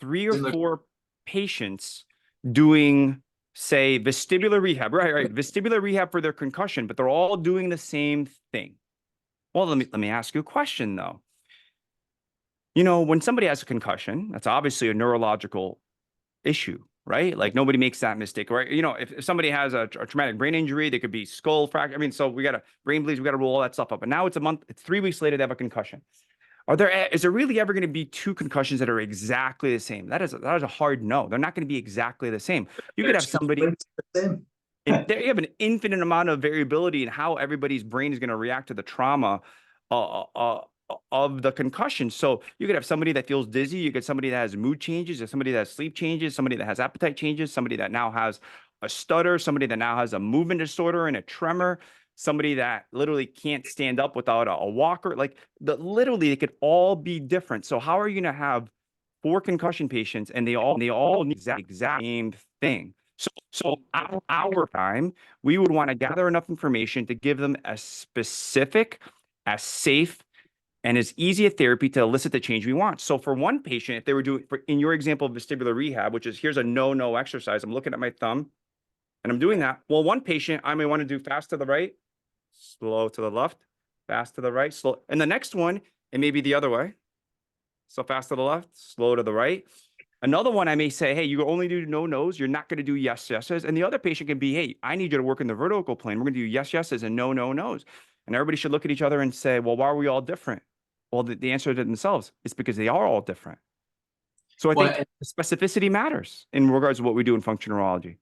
3 or 4 patients doing, say, vestibular rehab, right, vestibular rehab for their concussion, but they're all doing the same thing. Well, let me ask you a question though. When somebody has a concussion, that's obviously a neurological issue, right? Like nobody makes that mistake, right? You know, if somebody has a traumatic brain injury, they could be skull fracture. I mean, so we got to brain bleeds, we got to rule all that stuff up. And now it's a month, it's 3 weeks later, they have a concussion. Is there really ever going to be two concussions that are exactly the same? That is a hard no. They're not going to be exactly the same. You could have somebody, and you have an infinite amount of variability in how everybody's brain is going to react to the trauma of the concussion. So you could have somebody that feels dizzy. You get somebody that has mood changes, or somebody that has sleep changes, somebody that has appetite changes, somebody that now has a stutter, somebody that now has a movement disorder and a tremor, somebody that literally can't stand up without a walker. Like literally, they could all be different. So how are you going to have 4 concussion patients and they all need the exact same thing? So our time, we would want to gather enough information to give them a specific, as safe, and as easy a therapy to elicit the change we want. So for one patient, if they were doing, in your example of vestibular rehab, which is here's a no exercise, I'm looking at my thumb and I'm doing that. Well, one patient, I may want to do fast to the right, slow to the left, fast to the right, slow. And the next one, it may be the other way. So fast to the left, slow to the right. Another one, I may say, hey, you only do no-nos. You're not going to do yeses. And the other patient can be, hey, I need you to work in the vertical plane. We're going to do yeses and no-nos. And everybody should look at each other and say, well, why are we all different? Well, the answer to themselves is because they are all different. So I think specificity matters in regards to what we do in functional neurology.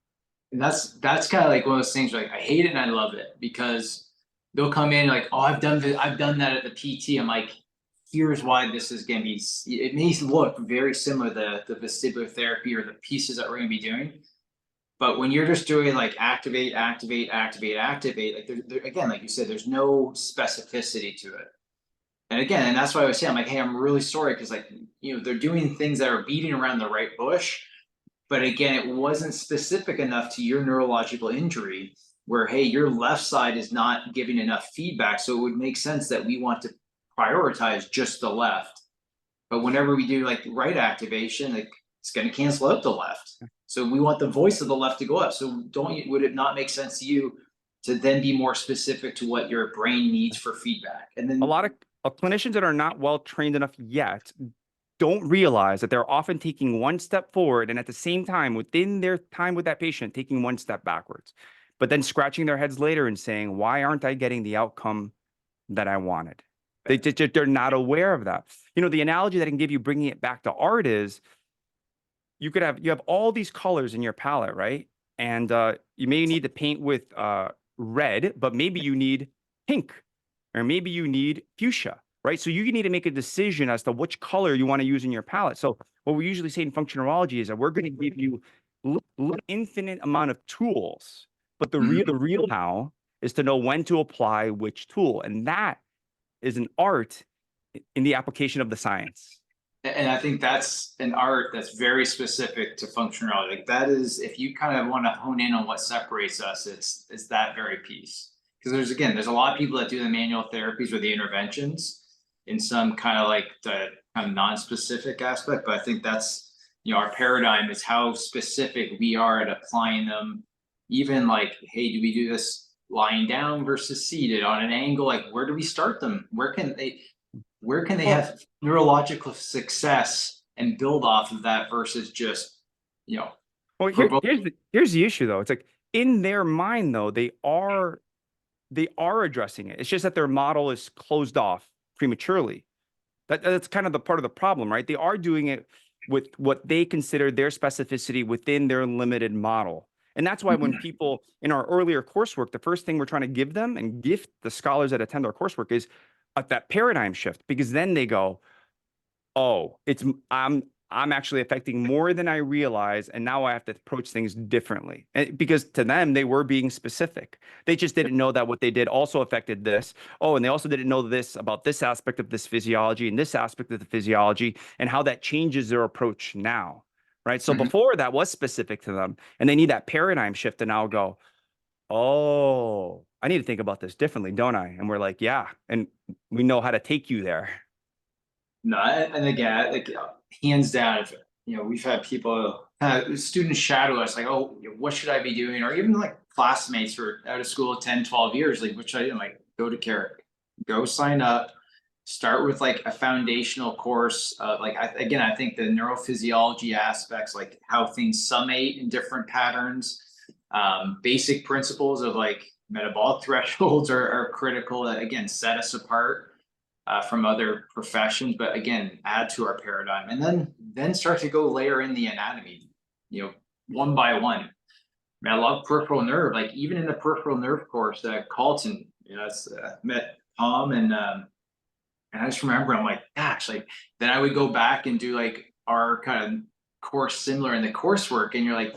And that's kind of like one of those things where, like, I hate it and I love it, because they'll come in like, oh, I've done that at the PT. I'm like, here's why this is going to be, it may look very similar to the vestibular therapy or the pieces that we're going to be doing. But when you're just doing like activate, like there, again, like you said, there's no specificity to it. And again, and that's why I was saying, I'm like, hey, I'm really sorry, because, like, you know, they're doing things that are beating around the right bush. But again, it wasn't specific enough to your neurological injury where, hey, your left side is not giving enough feedback. So it would make sense that we want to prioritize just the left. But whenever we do like right activation, like, it's going to cancel out the left. So we want the voice of the left to go up. So would it not make sense to you to then be more specific to what your brain needs for feedback? And then a lot of clinicians that are not well trained enough yet don't realize that they're often taking one step forward and at the same time, within their time with that patient, taking one step backwards, but then scratching their heads later and saying, why aren't I getting the outcome that I wanted? They're not aware of that. You know, the analogy that I can give you, bringing it back to art, is you have all these colors in your palette, right? And you may need to paint with red, but maybe you need pink, or maybe you need fuchsia, right? So you need to make a decision as to which color you want to use in your palette. So what we usually say in functional neurology is that we're going to give you infinite amount of tools, but the real how is to know when to apply which tool. And that is an art in the application of the science. And I think that's an art that's very specific to functional neurology. Like, that is, if you kind of want to hone in on what separates us, it's that very piece. Because there's a lot of people that do the manual therapies or the interventions in some kind of like the kind of non-specific aspect. But I think that's, you know, our paradigm is how specific we are at applying them. Even like, hey, do we do this lying down versus seated on an angle? Like, where do we start them? Where can they have neurological success and build off of that versus just, you know. Well, here's the issue though. It's like, in their mind though, they are addressing it. It's just that their model is closed off prematurely. That's kind of the part of the problem, right? They are doing it with what they consider their specificity within their limited model. And that's why when people in our earlier coursework, the first thing we're trying to give them and gift the scholars that attend our coursework is that paradigm shift, because then they go, oh, I'm actually affecting more than I realize, and now I have to approach things differently. And because to them, they were being specific. They just didn't know that what they did also affected this. Oh, and they also didn't know this about this aspect of this physiology and this aspect of the physiology and how that changes their approach now, right? So before that was specific to them, and they need that paradigm shift to now go, oh, I need to think about this differently, don't I? And we're like, yeah, and we know how to take you there. No, and again, like, hands down, if, you know, we've had people, students shadow us, like, oh, what should I be doing? Or even like classmates who are out of school 10, 12 years, like, which I am like, go to Carrick, go sign up, start with like a foundational course. Again, I think the neurophysiology aspects, like how things summate in different patterns, basic principles of like metabolic thresholds are critical that again set us apart from other professions, but again add to our paradigm, and then start to go layer in the anatomy, one by one. I mean, I love peripheral nerve. Like even in the peripheral nerve course, Carlton, met Tom and I just remember I'm like, gosh, like then I would go back and do like our kind of course similar in the coursework, and you're like,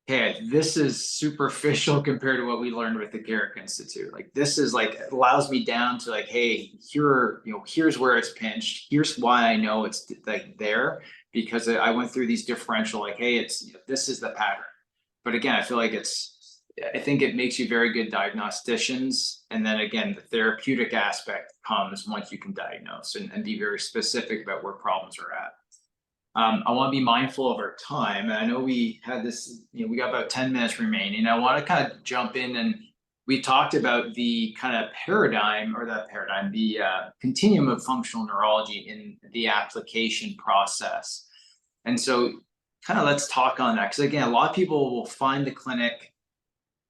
hey, this is superficial compared to what we learned with the Carrick Institute. Like this is like allows me down to like, hey, here's where it's pinched. Here's why I know it's like there, because I went through these differential, like, hey, it's this is the pattern. But again, I feel like I think it makes you very good diagnosticians. And then again, the therapeutic aspect comes once you can diagnose and be very specific about where problems are at. I want to be mindful of our time. And I know we had this, we got about 10 minutes remaining. I want to kind of jump in, and we talked about the kind of the continuum of functional neurology in the application process. And so kind of let's talk on that. Because again, a lot of people will find the clinic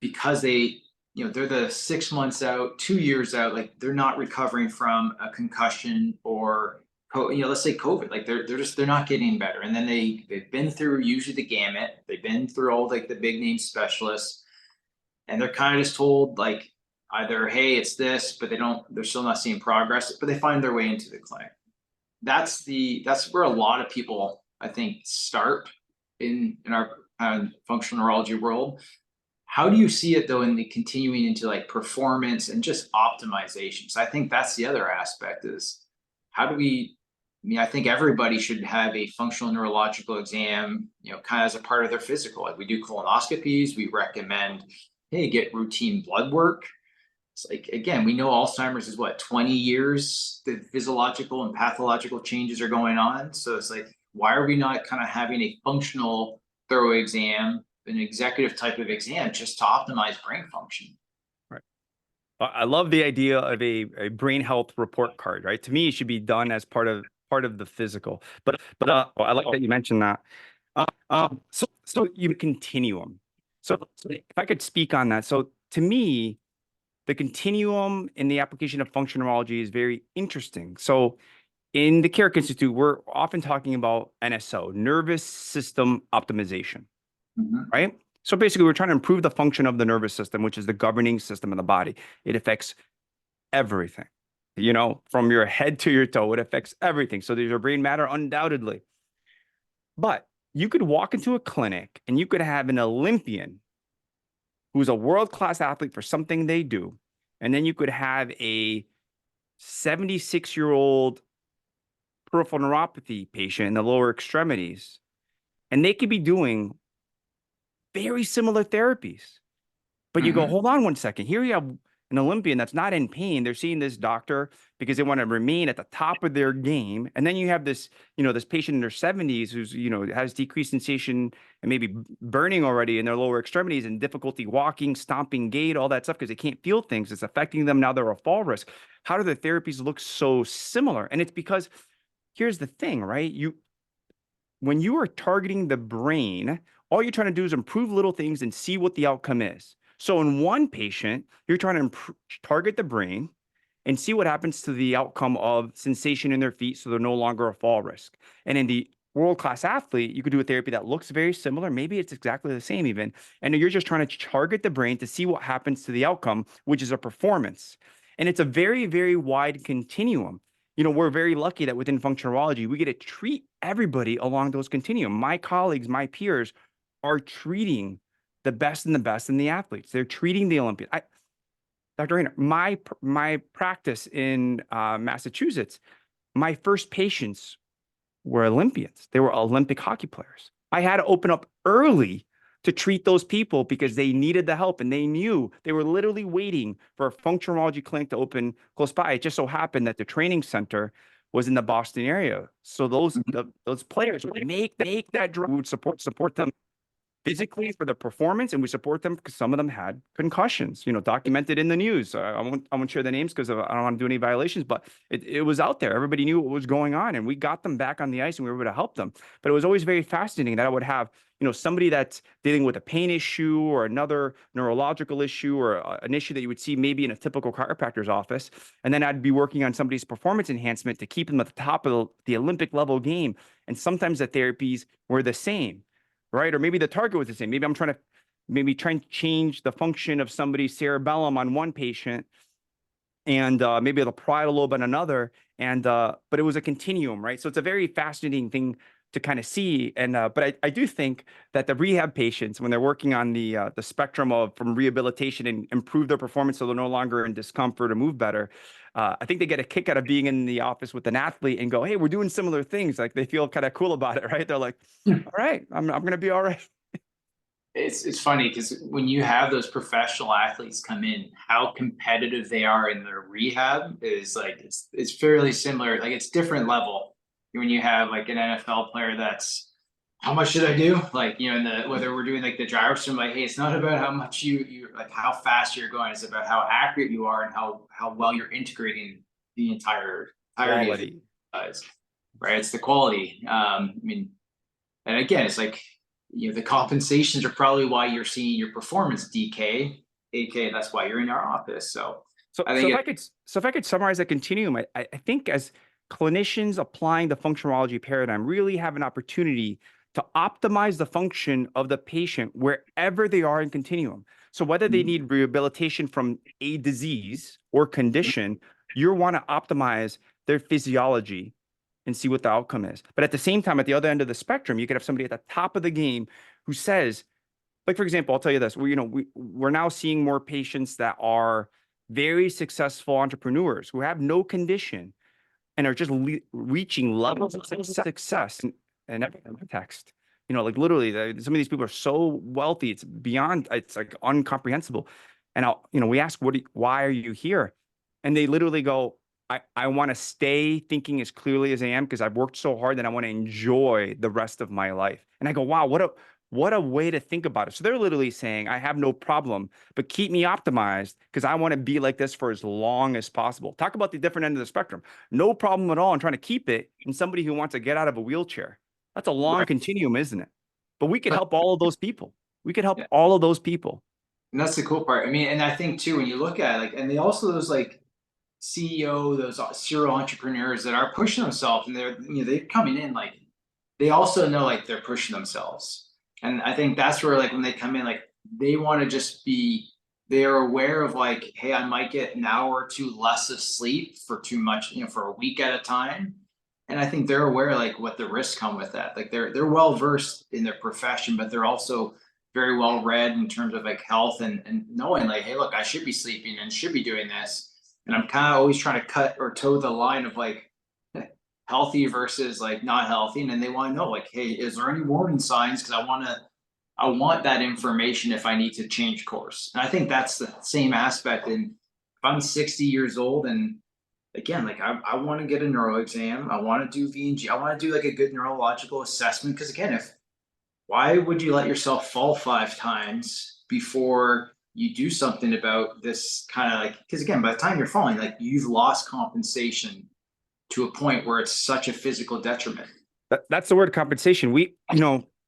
because they're the 6 months out, 2 years out, like they're not recovering from a concussion or let's say COVID, like they're not getting better. And then they've been through usually the gamut. They've been through all like the big name specialists, and they're kind of just told like either, hey, it's this, but they're still not seeing progress, but they find their way into the clinic. That's where a lot of people, I think, start in our functional neurology world. How do you see it though in the continuing into like performance and just optimization? So I think that's the other aspect is how do I think everybody should have a functional neurological exam, kind of as a part of their physical. Like we do colonoscopies, we recommend, hey, get routine blood work. It's like, again, we know Alzheimer's is 20 years, the physiological and pathological changes are going on. So it's like, why are we not kind of having a functional thorough exam, an executive type of exam just to optimize brain function? Right. I love the idea of a brain health report card, right? To me, it should be done as part of the physical. But I like that you mentioned that. So you continuum. So if I could speak on that. So to me, the continuum in the application of functional neurology is very interesting. So in the Carrick Institute, we're often talking about NSO, nervous system optimization, right? So basically, we're trying to improve the function of the nervous system, which is the governing system of the body. It affects everything, from your head to your toe. It affects everything. So there's your brain matter, undoubtedly. But you could walk into a clinic and you could have an Olympian who's a world-class athlete for something they do. And then you could have a 76-year-old peripheral neuropathy patient in the lower extremities. And they could be doing very similar therapies. But you go, hold on one second. Here you have an Olympian that's not in pain. They're seeing this doctor because they want to remain at the top of their game. And then you have this, this patient in their 70s who's, has decreased sensation and maybe burning already in their lower extremities and difficulty walking, stomping gait, all that stuff because they can't feel things. It's affecting them. Now they're a fall risk. How do the therapies look so similar? And it's because here's the thing, right? When you are targeting the brain, all you're trying to do is improve little things and see what the outcome is. So in one patient, you're trying to target the brain and see what happens to the outcome of sensation in their feet so they're no longer a fall risk. And in the world-class athlete, you could do a therapy that looks very similar. Maybe it's exactly the same even. And you're just trying to target the brain to see what happens to the outcome, which is a performance. And it's a very, very wide continuum. We're very lucky that within functional neurology, we get to treat everybody along those continuum. My colleagues, my peers are treating the best in the athletes. They're treating the Olympians. Dr. Rayner, my practice in Massachusetts, my first patients were Olympians. They were Olympic hockey players. I had to open up early to treat those people because they needed the help and they knew they were literally waiting for a functional neurology clinic to open close by. It just so happened that the training center was in the Boston area. So those players would make that drug, would support them physically for the performance, and we support them because some of them had concussions, documented in the news. I won't share the names because I don't want to do any violations, but it was out there. Everybody knew what was going on, and we got them back on the ice and we were able to help them. But it was always very fascinating that I would have, somebody that's dealing with a pain issue or another neurological issue or an issue that you would see maybe in a typical chiropractor's office. And then I'd be working on somebody's performance enhancement to keep them at the top of the Olympic level game. And sometimes the therapies were the same, right? Or maybe the target was the same. Maybe I'm trying to change the function of somebody's cerebellum on one patient, and maybe they'll pry it a little bit on another. And but it was a continuum, right? So it's a very fascinating thing to kind of see. And but I do think that the rehab patients, when they're working on the spectrum of from rehabilitation and improve their performance so they're no longer in discomfort or move better, I think they get a kick out of being in the office with an athlete and go, hey, we're doing similar things. Like they feel kind of cool about it, right? They're like, all right, I'm gonna be all right. It's funny because when you have those professional athletes come in, how competitive they are in their rehab is like it's fairly similar. Like it's different level when you have like an NFL player that's how much should I do? Like, in the whether we're doing like the gyro swim, like, hey, it's not about how much you like how fast you're going, it's about how accurate you are and how well you're integrating the entirety of the Quality. exercise. Right. It's the quality. I mean, and again, it's like, the compensations are probably why you're seeing your performance decay, aka that's why you're in our office. So So, I so think if I could summarize that continuum, I think as clinicians applying the functionality paradigm really have an opportunity to optimize the function of the patient wherever they are in continuum. So whether they need rehabilitation from a disease or condition, you want to optimize their physiology and see what the outcome is. But at the same time, at the other end of the spectrum, you could have somebody at the top of the game who says, like, for example, I'll tell you this, we're now seeing more patients that are very successful entrepreneurs who have no condition and are just reaching levels of success and text. Like literally, some of these people are so wealthy, it's like incomprehensible. And we ask, why are you here? And they literally go, I want to stay thinking as clearly as I am because I've worked so hard that I want to enjoy the rest of my life. And I go, wow, what a way to think about it. So they're literally saying, I have no problem, but keep me optimized because I want to be like this for as long as possible. Talk about the different end of the spectrum. No problem at all in trying to keep it in somebody who wants to get out of a wheelchair. That's a long continuum, isn't it? But we could help all of those people. We could help all of those people. And that's the cool part. I mean, and I think too, when you look at it, like, and they also those like CEO, those serial entrepreneurs that are pushing themselves, and they're coming in like they also know like they're pushing themselves, and I think that's where like when they come in, like they want to just be, they are aware of like, hey, I might get an hour or two less of sleep for too much, for a week at a time, and I think they're aware like what the risks come with that. Like they're well versed in their profession, but they're also very well read in terms of like health and knowing like, hey, look, I should be sleeping and should be doing this. And I'm kind of always trying to cut or toe the line of like healthy versus like not healthy. And then they want to know like, hey, is there any warning signs? Because I want that information if I need to change course. And I think that's the same aspect. And if I'm 60 years old and again, like I want to get a neuro exam, I want to do VNG, I want to do like a good neurological assessment. Because again, why would you let yourself fall 5 times before you do something about this kind of like, because again, by the time you're falling, like you've lost compensation to a point where it's such a physical detriment. That's the word compensation.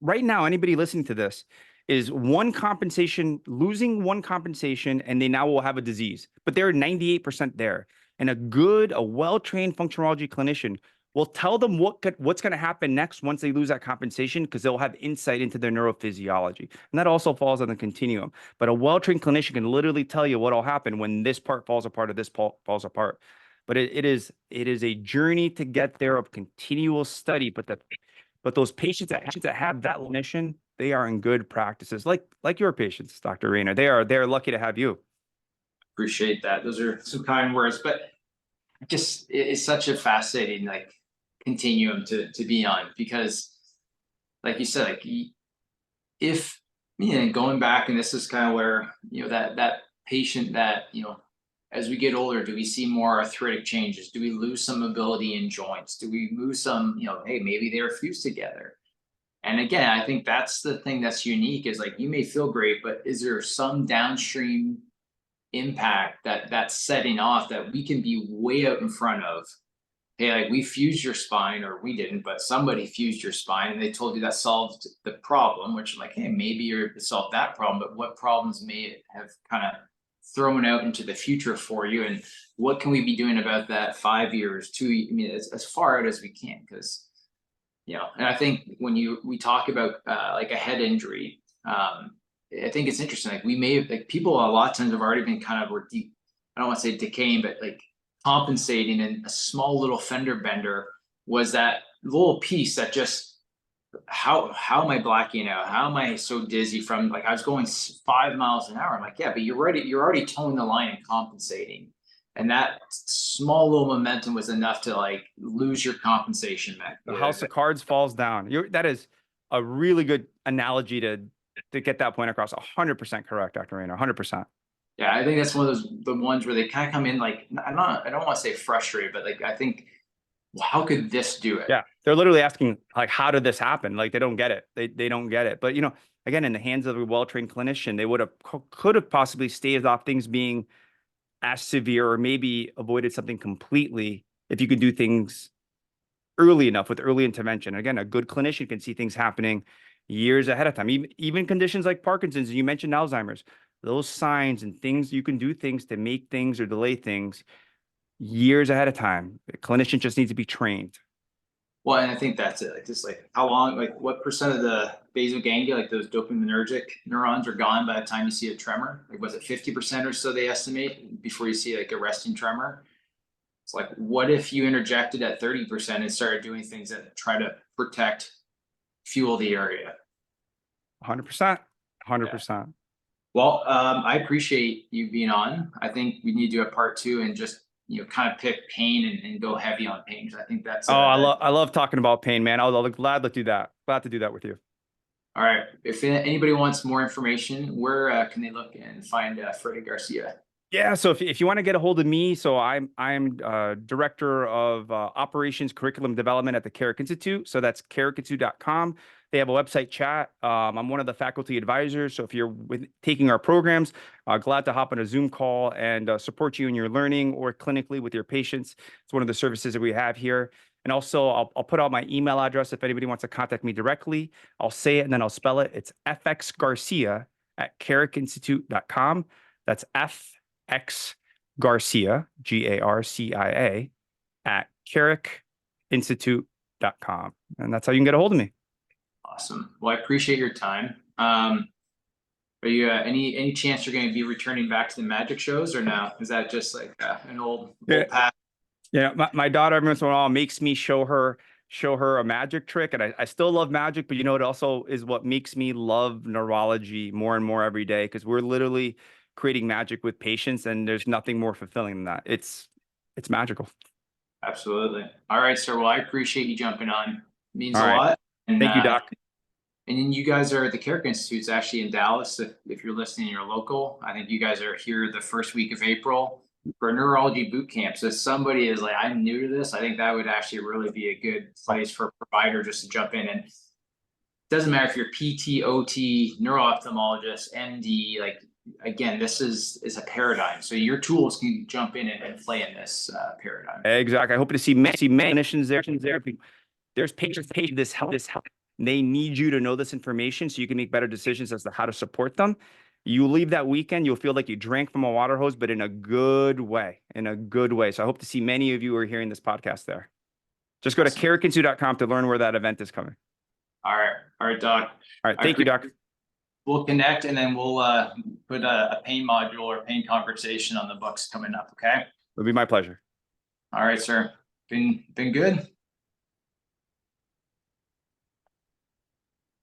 Right now, anybody listening to this is losing one compensation, and they now will have a disease, but they're 98% there. And a well-trained functionality clinician will tell them what's going to happen next once they lose that compensation because they'll have insight into their neurophysiology. And that also falls on the continuum. But a well-trained clinician can literally tell you what will happen when this part falls apart or this falls apart. But it is a journey to get there of continual study. But those patients that have that clinician, they are in good practices, like your patients, Dr. Rayner. They're lucky to have you. Appreciate that. Those are some kind words, but just it's such a fascinating like continuum to be on because like you said, like if going back, and this is kind of where that patient that as we get older, do we see more arthritic changes? Do we lose some mobility in joints? Do we lose some, hey, maybe they're fused together? And again, I think that's the thing that's unique is like, you may feel great, but is there some downstream impact that's setting off that we can be way out in front of? Hey, like we fused your spine, or we didn't, but somebody fused your spine and they told you that solved the problem, which like, hey, maybe you're to solve that problem, but what problems may it have kind of thrown out into the future for you? And what can we be doing about that 5 years, I mean, as far out as we can, because and I think when we talk about like a head injury, I think it's interesting. Like we may have, like people a lot of times have already been kind of I don't want to say decaying, but like compensating, and a small little fender bender was that little piece that just how am I blacking out? How am I so dizzy from, like I was going 5 miles an hour? I'm like, yeah, but you're already towing the line and compensating. And that small little momentum was enough to like lose your compensation The house of cards falls down. That is a really good analogy to get that point across. 100% correct, Dr. Rayner. 100%. Yeah, I think that's one of the ones where they kind of come in like, I don't want to say frustrated, but like I think, well, how could this do it? Yeah, they're literally asking like, how did this happen? Like they don't get it. They don't get it. But again, in the hands of a well-trained clinician, they could have possibly staved off things being as severe, or maybe avoided something completely if you could do things early enough with early intervention. Again, a good clinician can see things happening years ahead of time. Even conditions like Parkinson's, you mentioned Alzheimer's, those signs and things, you can do things to make things or delay things years ahead of time. The clinician just needs to be trained. Well, and I think that's it. Like just like how long, like what percent of the basal ganglia, like those dopaminergic neurons, are gone by the time you see a tremor? Like was it 50% or so they estimate before you see like a resting tremor? It's like, what if you interjected at 30% and started doing things that try to protect, fuel the area? 100%. 100%. Well, I appreciate you being on. I think we need to do a part 2 and just kind of pick pain and go heavy on pain, because I think that's I love talking about pain, man. I'll glad to do that. Glad to do that with you. All right. If anybody wants more information, where can they look and find Freddie Garcia? Yeah, so if you want to get a hold of me, so I'm director of operations curriculum development at the Carrick Institute. So that's carrickinstitute.com. They have a website chat. I'm one of the faculty advisors. So if you're taking our programs, glad to hop on a Zoom call and support you in your learning or clinically with your patients. It's one of the services that we have here. And also, I'll put out my email address if anybody wants to contact me directly. I'll say it and then I'll spell it. It's fxgarcia@carrickinstitute.com. That's FX Garcia, Garcia, at carrickinstitute.com. And that's how you can get a hold of me. Awesome. Well, I appreciate your time. Are you any chance you're going to be returning back to the magic shows, or no? Is that just like an old path? Yeah, my daughter every once in a while makes me show her a magic trick, and I still love magic, but it also is what makes me love neurology more and more every day, because we're literally creating magic with patients, and there's nothing more fulfilling than that. It's magical. Absolutely. All right, sir. Well, I appreciate you jumping on. It means All a right. lot. And, thank you, Doc. And then you guys are at the Carrick Institute. It's actually in Dallas. If you're listening, you're local. I think you guys are here the first week of April for neurology boot camp. So if somebody is like, I'm new to this, I think that would actually really be a good place for a provider just to jump in. And it doesn't matter if you're PT, OT, neuro-ophthalmologist, MD, like, again, this is a paradigm. So your tools can jump in and play in this paradigm. Exactly. I hope to see many clinicians there. There's patients this help. They need you to know this information so you can make better decisions as to how to support them. You leave that weekend, you'll feel like you drank from a water hose, but in a good way, So I hope to see many of you who are hearing this podcast there. Just go to carrickinstitute.com to learn where that event is coming. All right, Doc. All right, thank you, Doc. We'll connect, and then we'll put a pain module or pain conversation on the books coming up. Okay. It'll be my pleasure. All right, sir. Been good.